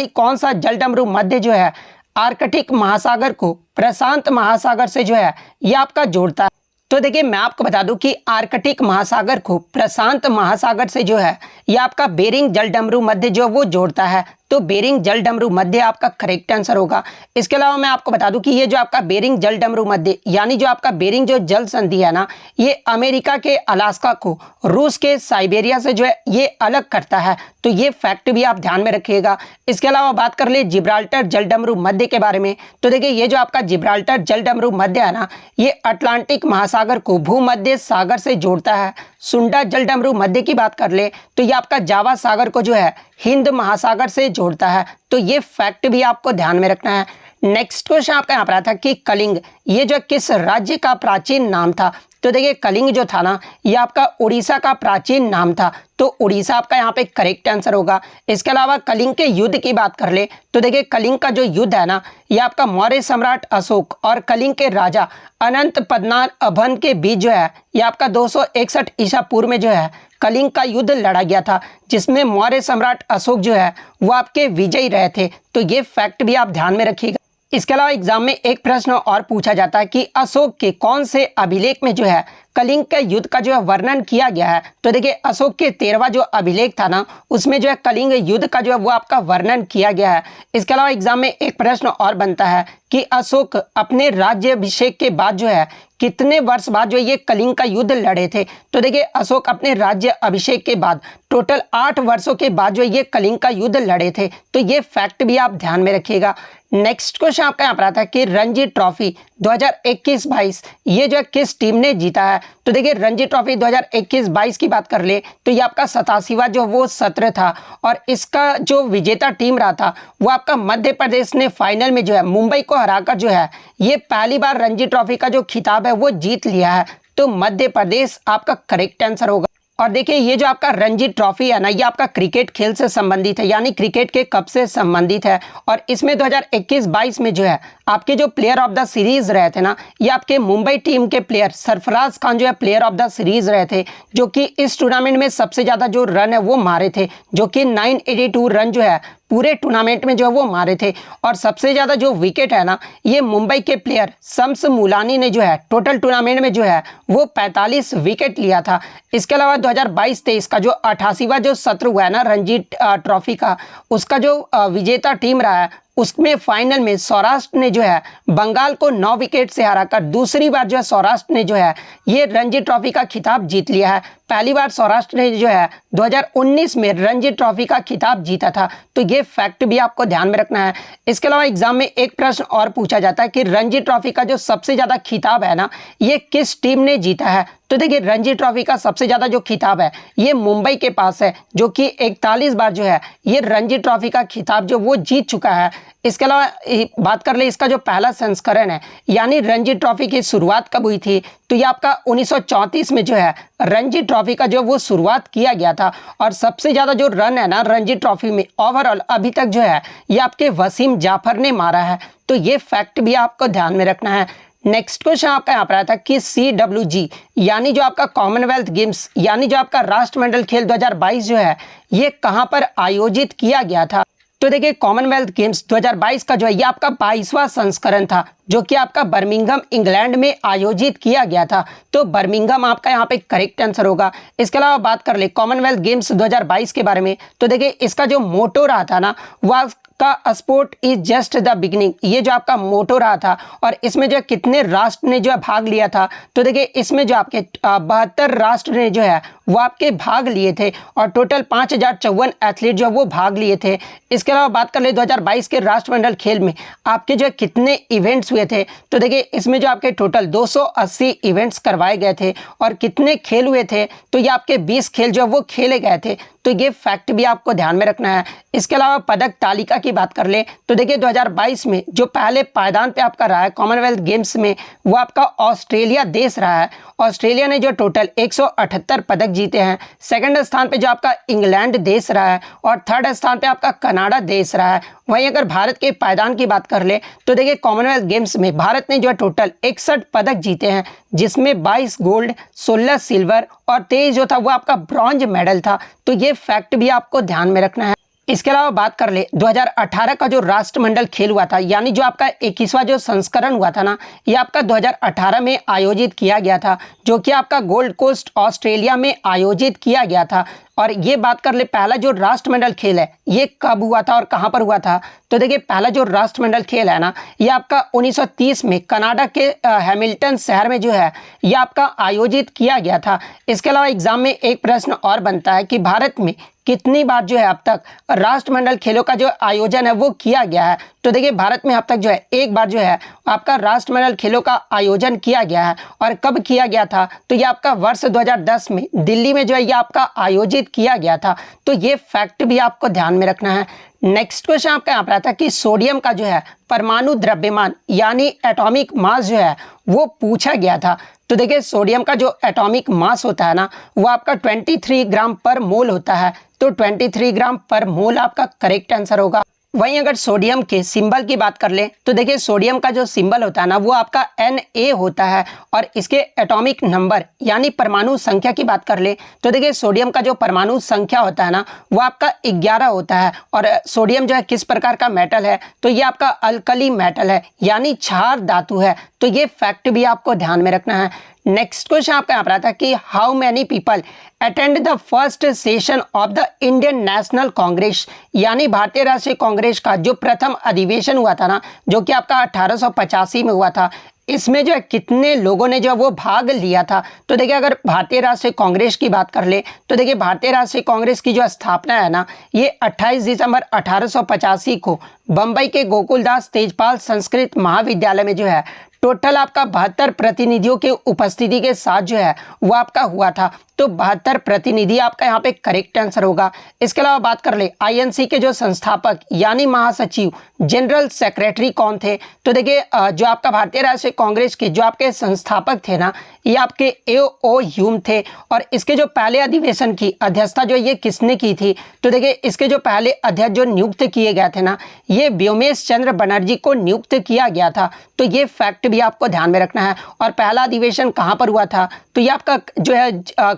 कौन सा जलडमरू मध्य जो है आर्कटिक महासागर को प्रशांत महासागर से जो है ये आपका जोड़ता है। तो देखिए मैं आपको बता दूं कि आर्कटिक महासागर को प्रशांत महासागर से जो है ये आपका बेरिंग जलडमरू मध्य जो वो जोड़ता है। तो बेरिंग जल डमरू मध्य आपका करेक्ट आंसर होगा। इसके अलावा मैं आपको बता दूं कि ये जो आपका बेरिंग जल डमरू मध्य यानी जो आपका बेरिंग जो जल संधि है ना, ये अमेरिका के अलास्का को रूस के साइबेरिया से जो है ये अलग करता है। तो ये फैक्ट भी आप ध्यान में रखिएगा। इसके अलावा बात कर ले जिब्राल्टर जल डमरू मध्य के बारे में, तो देखिए ये जो आपका जिब्राल्टर जल डमरू मध्य है ना, ये अटलांटिक महासागर को भूमध्य सागर से जोड़ता है। सुंडा जल डमरू मध्य की बात कर ले तो ये आपका जावा सागर को जो है हिंद महासागर से जोड़ता है। तो ये फैक्ट भी आपको ध्यान में रखना है। नेक्स्ट क्वेश्चन आपका यहाँ पर आता है कि कलिंग ये जो किस राज्य का प्राचीन नाम था। तो देखिए कलिंग जो था ना, ये आपका उड़ीसा का प्राचीन नाम था। तो उड़ीसा आपका यहाँ पे करेक्ट आंसर होगा। इसके अलावा कलिंग के युद्ध की बात कर ले तो देखिए कलिंग का जो युद्ध है ना, ये आपका मौर्य सम्राट अशोक और कलिंग के राजा अनंत पद्मनाभ अभन के बीच जो है ये आपका 261 ईसा पूर्व में जो है कलिंग का युद्ध लड़ा गया था, जिसमें मौर्य सम्राट अशोक जो है वो आपके विजयी रहे थे। तो ये फैक्ट भी आप ध्यान में रखिएगा। इसके अलावा एग्जाम में एक प्रश्न और पूछा जाता है कि अशोक के कौन से अभिलेख में जो है कलिंग के युद्ध का जो है वर्णन किया गया है। तो देखिए अशोक के 13वां जो अभिलेख था ना, उसमें जो है कलिंग युद्ध का जो है वो आपका वर्णन किया गया है। इसके अलावा एग्जाम में एक प्रश्न और बनता है कि अशोक अपने राज्याभिषेक के बाद जो है कितने वर्ष बाद जो ये कलिंग का युद्ध लड़े थे। तो देखिए अशोक अपने राज्य अभिषेक के बाद टोटल 8 वर्षों के बाद जो ये कलिंग का युद्ध लड़े थे। तो ये फैक्ट भी आप ध्यान में रखिएगा। नेक्स्ट क्वेश्चन आपका यहाँ पर आता है कि रणजी ट्रॉफी 2021-22 ये जो है किस टीम ने जीता है। तो देखिए रणजी ट्रॉफी 2021-22 की बात कर ले तो ये आपका 87वां जो वो सत्र था और इसका जो विजेता टीम रहा था वो आपका मध्य प्रदेश ने फाइनल में जो है मुंबई को हराकर जो है ये पहली बार रणजी ट्रॉफी का जो खिताब है वो जीत लिया है। तो मध्य प्रदेश आपका करेक्ट आंसर होगा। और देखिए ये जो आपका रणजी ट्रॉफी है ना, ये आपका क्रिकेट खेल से संबंधित है, यानी क्रिकेट के कप से संबंधित है। और इसमें 2021-22 में जो है आपके जो प्लेयर ऑफ द सीरीज रहे थे ना, ये आपके मुंबई टीम के प्लेयर सरफराज खान जो है प्लेयर ऑफ द सीरीज रहे थे, जो कि इस टूर्नामेंट में सबसे ज़्यादा जो रन है वो मारे थे, जो कि 982 रन जो है पूरे टूर्नामेंट में जो है वो मारे थे। और सबसे ज़्यादा जो विकेट है ना, ये मुंबई के प्लेयर शम्स मुलानी ने जो है टोटल टूर्नामेंट में जो है वो 45 विकेट लिया था। इसके अलावा 2022-23 का जो 88वां जो सत्र हुआ है ना रणजी ट्रॉफी का, उसका जो विजेता टीम रहा है उसमें फाइनल में सौराष्ट्र ने जो है बंगाल को 9 विकेट से हराकर दूसरी बार जो है सौराष्ट्र ने जो है ये रणजी ट्रॉफी का खिताब जीत लिया है। पहली बार सौराष्ट्र ने जो है 2019 में रणजी ट्रॉफी का खिताब जीता था। तो ये फैक्ट भी आपको ध्यान में रखना है। इसके अलावा एग्जाम में एक प्रश्न और पूछा जाता है कि रणजी ट्रॉफी का जो सबसे ज़्यादा खिताब है ना, ये किस टीम ने जीता है। तो देखिए रणजी ट्रॉफी का सबसे ज़्यादा जो खिताब है ये मुंबई के पास है, जो कि 41 बार जो है ये रणजी ट्रॉफी का खिताब जो वो जीत चुका है। इसके अलावा बात कर ले इसका जो पहला संस्करण है, यानी रणजी ट्रॉफी की शुरुआत कब हुई थी। तो ये आपका 1934 में जो है रणजी ट्रॉफी का जो वो शुरुआत किया गया था। और सबसे ज़्यादा जो रन है ना रणजी ट्रॉफी में ओवरऑल अभी तक जो है ये आपके वसीम जाफर ने मारा है। तो ये फैक्ट भी आपको ध्यान में रखना है। नेक्स्ट क्वेश्चन आपका यहाँ पर आया था कि CWG यानी जो आपका कॉमनवेल्थ गेम्स यानी जो आपका राष्ट्रमंडल खेल 2022 जो है ये कहाँ पर आयोजित किया गया था। तो देखिए कॉमनवेल्थ गेम्स 2022 का जो है ये आपका 22वां संस्करण था, जो कि आपका बर्मिंघम इंग्लैंड में आयोजित किया गया था। तो बर्मिंघम आपका यहाँ पे करेक्ट आंसर होगा। इसके अलावा बात कर ले कॉमनवेल्थ गेम्स 2022 के बारे में, तो देखिए इसका जो मोटो रहा था ना वह का sport is just the beginning, ये जो आपका मोटो रहा था। और इसमें जो कितने राष्ट्र ने जो है भाग लिया था। तो देखिए इसमें जो आपके 72 राष्ट्र ने जो है वो आपके भाग लिए थे और टोटल 5054 एथलीट जो है वो भाग लिए थे। इसके अलावा बात कर ले 2022 के राष्ट्रमंडल खेल में आपके जो है कितने इवेंट्स हुए थे। तो देखिए इसमें जो आपके टोटल 280 इवेंट्स करवाए गए थे और कितने खेल हुए थे। तो ये आपके 20 खेल जो वो खेले गए थे। तो ये फैक्ट भी आपको ध्यान में रखना है। इसके अलावा पदक तालिका की बात कर ले तो देखिए 2022 में जो पहले पायदान पे आपका रहा है कॉमनवेल्थ गेम्स में वो आपका ऑस्ट्रेलिया देश रहा है। ऑस्ट्रेलिया ने जो टोटल 178 पदक जीते हैं। सेकंड स्थान पे जो आपका इंग्लैंड देश रहा है और थर्ड स्थान पे आपका कनाडा देश रहा है। वहीं अगर भारत के पायदान की बात कर ले तो देखिए कॉमनवेल्थ गेम्स में भारत ने जो है टोटल 61 पदक जीते हैं, जिसमें 22 गोल्ड, 16 सिल्वर और 23 जो था वो आपका ब्रॉन्ज मेडल था। तो ये फैक्ट भी आपको ध्यान में रखना है। इसके अलावा बात कर ले 2018 का जो राष्ट्रमंडल खेल हुआ था, यानी जो आपका 21वां जो संस्करण हुआ था ना, ये आपका 2018 में आयोजित किया गया था, जो कि आपका गोल्ड कोस्ट ऑस्ट्रेलिया में आयोजित किया गया था। और ये बात कर ले पहला जो राष्ट्रमंडल खेल है ये कब हुआ था और कहाँ पर हुआ था। तो देखिए पहला जो राष्ट्रमंडल खेल है ना, ये आपका 1930 में कनाडा के हैमिल्टन शहर में जो है ये आपका आयोजित किया गया था। इसके अलावा एग्जाम में एक प्रश्न और बनता है कि भारत में कितनी बार जो है अब तक राष्ट्रमंडल खेलों का जो आयोजन है वो किया गया है। तो देखिए भारत में अब तक जो है एक बार जो है आपका राष्ट्रमंडल खेलों का आयोजन किया गया है। और कब किया गया था, तो ये आपका वर्ष 2010 में दिल्ली में जो है ये आपका आयोजित किया गया था। तो ये फैक्ट भी आपको ध्यान में रखना है। नेक्स्ट क्वेश्चन आपका यहाँ पर आता है कि सोडियम का जो है परमाणु द्रव्यमान यानी एटॉमिक मास जो है वो पूछा गया था। तो देखिए सोडियम का जो एटॉमिक मास होता है ना वो आपका 23 ग्राम पर मोल होता है। तो 23 ग्राम पर मोल आपका करेक्ट आंसर होगा। वहीं अगर सोडियम के सिंबल की बात कर ले तो देखिए सोडियम का जो सिंबल होता है ना वो आपका Na होता है। और इसके एटॉमिक नंबर यानी परमाणु संख्या की बात कर ले तो देखिए सोडियम का जो परमाणु संख्या होता है ना वो आपका 11 होता है। और सोडियम जो है किस प्रकार का मेटल है, तो ये आपका अल्कली मेटल है यानी क्षार धातु है। तो ये फैक्ट भी आपको ध्यान में रखना है। नेक्स्ट क्वेश्चन आपका यहाँ पर आता है कि how many people attend the first session of the Indian national Congress, यानी भारतीय राष्ट्रीय कांग्रेस का जो प्रथम अधिवेशन हुआ था ना जो कि आपका 1885 में हुआ था, इसमें जो है कितने लोगों ने जो वो भाग लिया था। तो देखिए अगर भारतीय राष्ट्रीय कांग्रेस की बात कर ले तो देखिए भारतीय राष्ट्रीय कांग्रेस की जो स्थापना है ना ये 28 दिसंबर 1885 को बम्बई के गोकुलदास तेजपाल संस्कृत महाविद्यालय में जो है टोटल आपका 72 प्रतिनिधियों के उपस्थिति के साथ जो है वो आपका हुआ था। तो 72 प्रतिनिधि आपका यहाँ पे करेक्ट आंसर होगा। इसके अलावा बात कर ले आईएनसी के जो संस्थापक यानी महासचिव जनरल सेक्रेटरी कौन थे। तो देखिए जो आपका भारतीय राष्ट्रीय कांग्रेस के जो आपके संस्थापक थे ना ये आपके A.O. ह्यूम थे। और इसके जो पहले अधिवेशन की अध्यक्षता जो ये किसने की थी, तो देखिए इसके जो पहले अध्यक्ष जो नियुक्त किए गए थे ना ये व्योमेश चंद्र बनर्जी को नियुक्त किया गया था। तो ये फैक्ट भी आपको ध्यान में रखना है। और पहला अधिवेशन कहाँ पर हुआ था, तो ये आपका जो है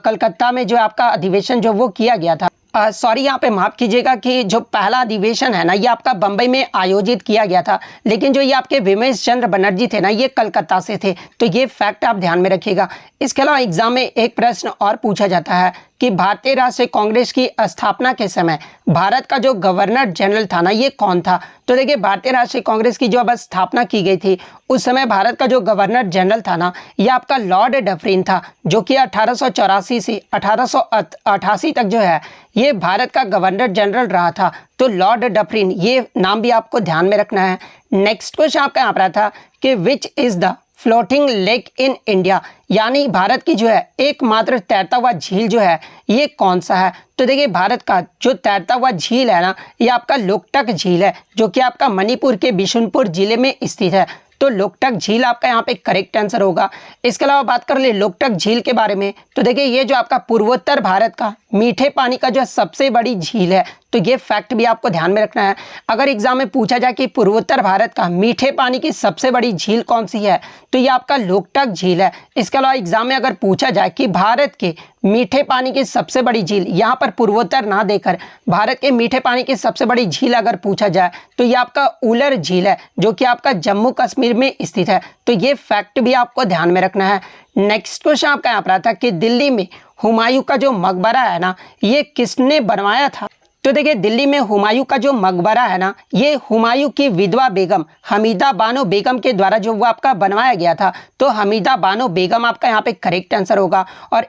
कलकत्ता में जो आपका अधिवेशन जो वो किया गया था। सॉरी यहाँ पे माफ़ कीजिएगा कि जो पहला अधिवेशन है ना ये आपका बम्बई में आयोजित किया गया था, लेकिन जो ये आपके व्योमेश चंद्र बनर्जी थे ना ये कलकत्ता से थे। तो ये फैक्ट आप ध्यान में रखिएगा। इसके अलावा एग्जाम में एक प्रश्न और पूछा जाता है कि भारतीय राष्ट्रीय कांग्रेस की स्थापना के समय भारत का जो गवर्नर जनरल था ना ये कौन था। तो देखिए भारतीय राष्ट्रीय कांग्रेस की जो अब स्थापना की गई थी उस समय भारत का जो गवर्नर जनरल था ना ये आपका लॉर्ड डफरिन था, जो कि 1884 से 1888 तक जो है ये भारत का गवर्नर जनरल रहा था। तो लॉर्ड डफरिन ये नाम भी आपको ध्यान में रखना है। नेक्स्ट क्वेश्चन आपका यहाँ पर था कि which is the floating lake in India, यानी भारत की जो है एकमात्र तैरता हुआ झील जो है ये कौन सा है। तो देखिए भारत का जो तैरता हुआ झील है ना ये आपका लोकटक झील है, जो कि आपका मणिपुर के बिशुनपुर जिले में स्थित है। तो लोकटक झील आपका यहाँ पे करेक्ट आंसर होगा। इसके अलावा बात कर ले लोकटक झील के बारे में तो देखिए ये जो आपका पूर्वोत्तर भारत का मीठे पानी का जो सबसे बड़ी झील है। तो ये फैक्ट भी आपको ध्यान में रखना है। अगर एग्जाम में पूछा जाए कि पूर्वोत्तर भारत का मीठे पानी की सबसे बड़ी झील कौन सी है तो ये आपका लोकटक झील है। इसके अलावा एग्जाम में अगर पूछा जाए कि भारत के मीठे पानी की सबसे बड़ी झील, यहाँ पर पूर्वोत्तर ना देकर भारत के मीठे पानी की सबसे बड़ी झील अगर पूछा जाए तो ये आपका उलर झील है, जो कि आपका जम्मू कश्मीर में स्थित है। तो ये फैक्ट भी आपको ध्यान में रखना है। नेक्स्ट क्वेश्चन आपका यहाँ पर था कि दिल्ली में हुमायूं का जो मकबरा है ना ये किसने बनवाया था। तो देखिए दिल्ली में हुमायूं का जो मकबरा है ना ये हुमायूं की विधवा बेगम हमीदा बानो बेगम के द्वारा जो वो आपका बनवाया गया था। तो हमीदा बानो बेगम आपका यहाँ पे करेक्ट आंसर होगा। और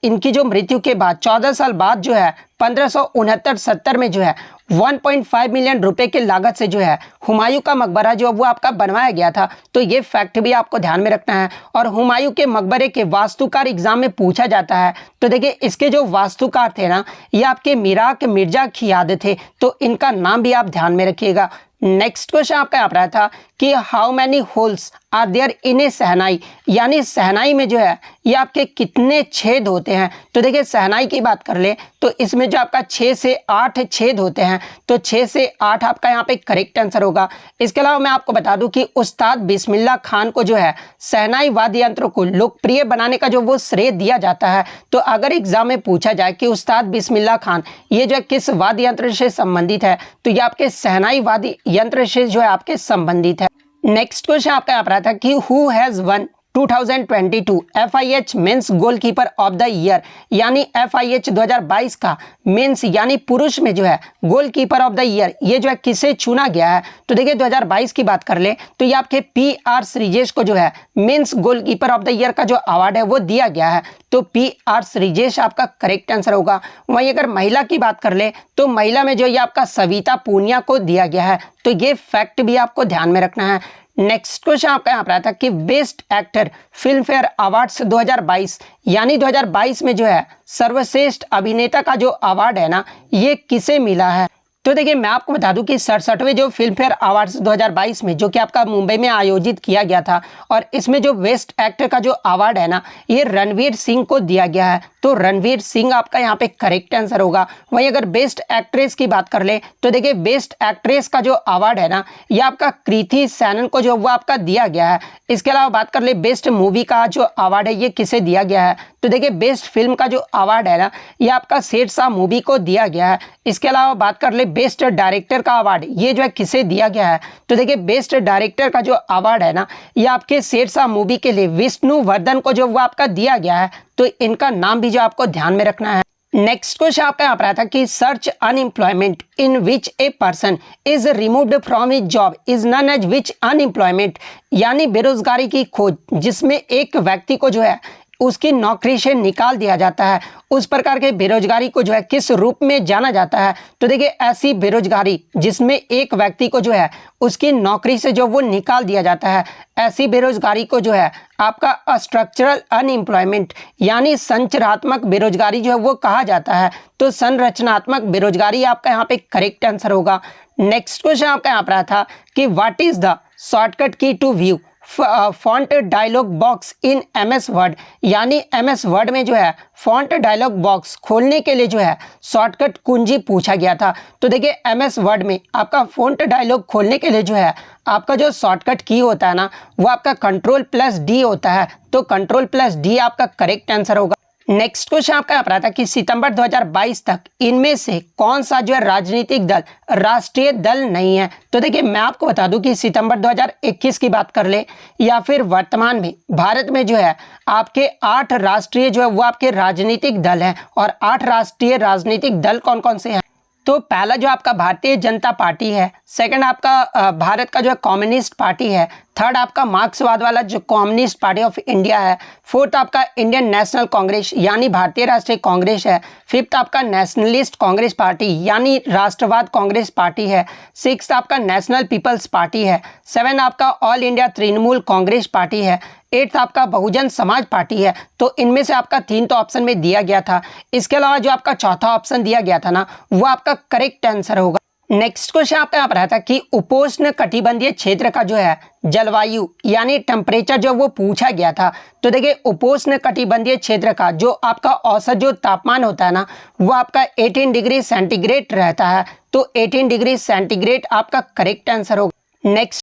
इनकी जो मृत्यु के बाद 14 साल बाद जो है 1569-70 में जो है 1.5 मिलियन रुपए के लागत से जो है हुमायूं का मकबरा जो वो आपका बनवाया गया था। तो ये फैक्ट भी आपको ध्यान में रखना है। और हुमायूं के मकबरे के वास्तुकार एग्जाम में पूछा जाता है। तो देखिए इसके जो वास्तुकार थे ना ये आपके मिराक मिर्जा खियाद थे। तो इनका नाम भी आप ध्यान में रखिएगा। नेक्स्ट क्वेश्चन आपका यहाँ पर था कि how many holes are there in a shehnai, यानी शहनाई में जो है ये आपके कितने छेद होते हैं। तो देखिए शहनाई की बात कर ले तो इसमें जो आपका 6 से 8 छेद होते हैं, तो 6 से 8 आपका यहाँ पे करेक्ट आंसर होगा। इसके अलावा मैं आपको बता दूं कि उस्ताद बिस्मिल्लाह खान को जो है शहनाई वाद्य यंत्र को लोकप्रिय बनाने का जो वो श्रेय दिया जाता है। तो अगर एग्जाम में पूछा जाए कि उस्ताद बिस्मिल्लाह खान ये जो है किस वाद्य यंत्र से संबंधित है, तो ये आपके शहनाई वाद्य यंत्र से जो है आपके संबंधित है। नेक्स्ट क्वेश्चन आपका यहाँ पर आता है कि who has one 2022 FIH mains goalkeeper of the year, यानी FIH 2022 का मेंस यानी पुरुष में जो है गोलकीपर ऑफ द ईयर ये जो है किसे चुना गया है। तो देखिए 2022 की बात कर ले तो ये आपके PR श्रीजेश को जो है mains goalkeeper of the year का जो अवार्ड है वो दिया गया है। तो PR श्रीजेश आपका करेक्ट आंसर होगा। वहीं अगर महिला की बात कर ले तो महिला में जो ये आपका सविता पूनिया को दिया गया है। तो ये फैक्ट भी आपको ध्यान में रखना है। नेक्स्ट क्वेश्चन आपका यहाँ पर आता है कि best actor film fair awards 2022 यानी 2022 में जो है सर्वश्रेष्ठ अभिनेता का जो अवार्ड है ना ये किसे मिला है। तो देखिए मैं आपको बता दूं कि 67वें जो फिल्म फेयर अवार्ड्स 2022 में जो कि आपका मुंबई में आयोजित किया गया था और इसमें जो बेस्ट एक्टर का जो अवार्ड है ना ये रणवीर सिंह को दिया गया है। तो रणवीर सिंह आपका यहाँ पे करेक्ट आंसर होगा। वहीं अगर बेस्ट एक्ट्रेस की बात कर ले तो देखिए बेस्ट एक्ट्रेस का जो अवार्ड है ना ये आपका कृति सैनन को जो वो आपका दिया गया है। इसके अलावा बात कर ले बेस्ट मूवी का जो अवार्ड है ये किसे दिया गया है। तो देखिए बेस्ट फिल्म का जो अवार्ड है ना ये आपका शेरशाह मूवी को दिया गया है। इसके अलावा बात कर ले बेस्ट डायरेक्टर का अवार्ड ये जो है किसे दिया गया है। तो देखिए बेस्ट डायरेक्टर का जो अवार्ड है ना ये आपके शेरशाह मूवी के लिए विष्णुवर्धन को जो वो आपका दिया गया है। तो इनका नाम भी जो आपको ध्यान में रखना है। नेक्स्ट क्वेश्चन आपका यहाँ पर आता है कि search unemployment in which a person is removed from his job is known as which unemployment, यानी बेरोजगारी की खोज जिसमें एक व्यक्ति को जो है उसकी नौकरी से निकाल दिया जाता है, उस प्रकार के बेरोजगारी को जो है किस रूप में जाना जाता है। तो देखिए ऐसी बेरोजगारी जिसमें एक व्यक्ति को जो है उसकी नौकरी से जो वो निकाल दिया जाता है, ऐसी बेरोजगारी को जो है आपका स्ट्रक्चरल अनएम्प्लॉयमेंट यानी संरचनात्मक बेरोजगारी जो है वो कहा जाता है। तो संरचनात्मक बेरोजगारी आपका यहाँ पे करेक्ट आंसर होगा। नेक्स्ट क्वेश्चन आपका यहाँ पर था कि what is the shortcut key to view font dialog box in MS word, यानी MS वर्ड में जो है फॉन्ट डायलॉग बॉक्स खोलने के लिए जो है शॉर्टकट कुंजी पूछा गया था। तो देखिए MS वर्ड में आपका फॉन्ट डायलॉग खोलने के लिए जो है आपका जो शॉर्टकट की होता है ना वो आपका Ctrl+D होता है। तो Ctrl+D आपका करेक्ट आंसर होगा। नेक्स्ट क्वेश्चन आपका यहाँ पर आता है कि सितंबर 2022 तक इनमें से कौन सा जो है राजनीतिक दल राष्ट्रीय दल नहीं है। तो देखिए मैं आपको बता दूं कि सितंबर 2021 की बात कर ले या फिर वर्तमान में भारत में जो है आपके 8 राष्ट्रीय जो है वो आपके राजनीतिक दल हैं। और 8 राष्ट्रीय राजनीतिक दल कौन कौन से हैं। तो पहला जो आपका भारतीय जनता पार्टी है, सेकंड आपका भारत का जो है कम्युनिस्ट पार्टी है, थर्ड आपका मार्क्सवाद वाला जो कम्युनिस्ट पार्टी ऑफ इंडिया है, फोर्थ आपका इंडियन नेशनल कांग्रेस यानी भारतीय राष्ट्रीय कांग्रेस है, फिफ्थ आपका नेशनलिस्ट कांग्रेस पार्टी यानी राष्ट्रवाद कांग्रेस पार्टी है, सिक्स्थ आपका नेशनल पीपल्स पार्टी है, सेवन आपका all India Trinamool Congress party है, एट्थ आपका बहुजन समाज पार्टी है। तो इनमें से आपका 3 तो ऑप्शन में दिया गया था। इसके अलावा जो आपका चौथा ऑप्शन दिया गया था ना वो आपका करेक्ट आंसर होगा। नेक्स्ट क्वेश्चन आपका यहाँ पर आता है कि उपोष्ण कटिबंधीय क्षेत्र का जो है जलवायु यानी टेम्परेचर जो वो पूछा गया था। तो देखिए उपोष्ण कटिबंधीय क्षेत्र का जो आपका औसत जो तापमान होता है ना वो आपका 18 डिग्री सेंटीग्रेड रहता है। तो 18 डिग्री सेंटीग्रेड आपका करेक्ट आंसर होगा। नेक्स्ट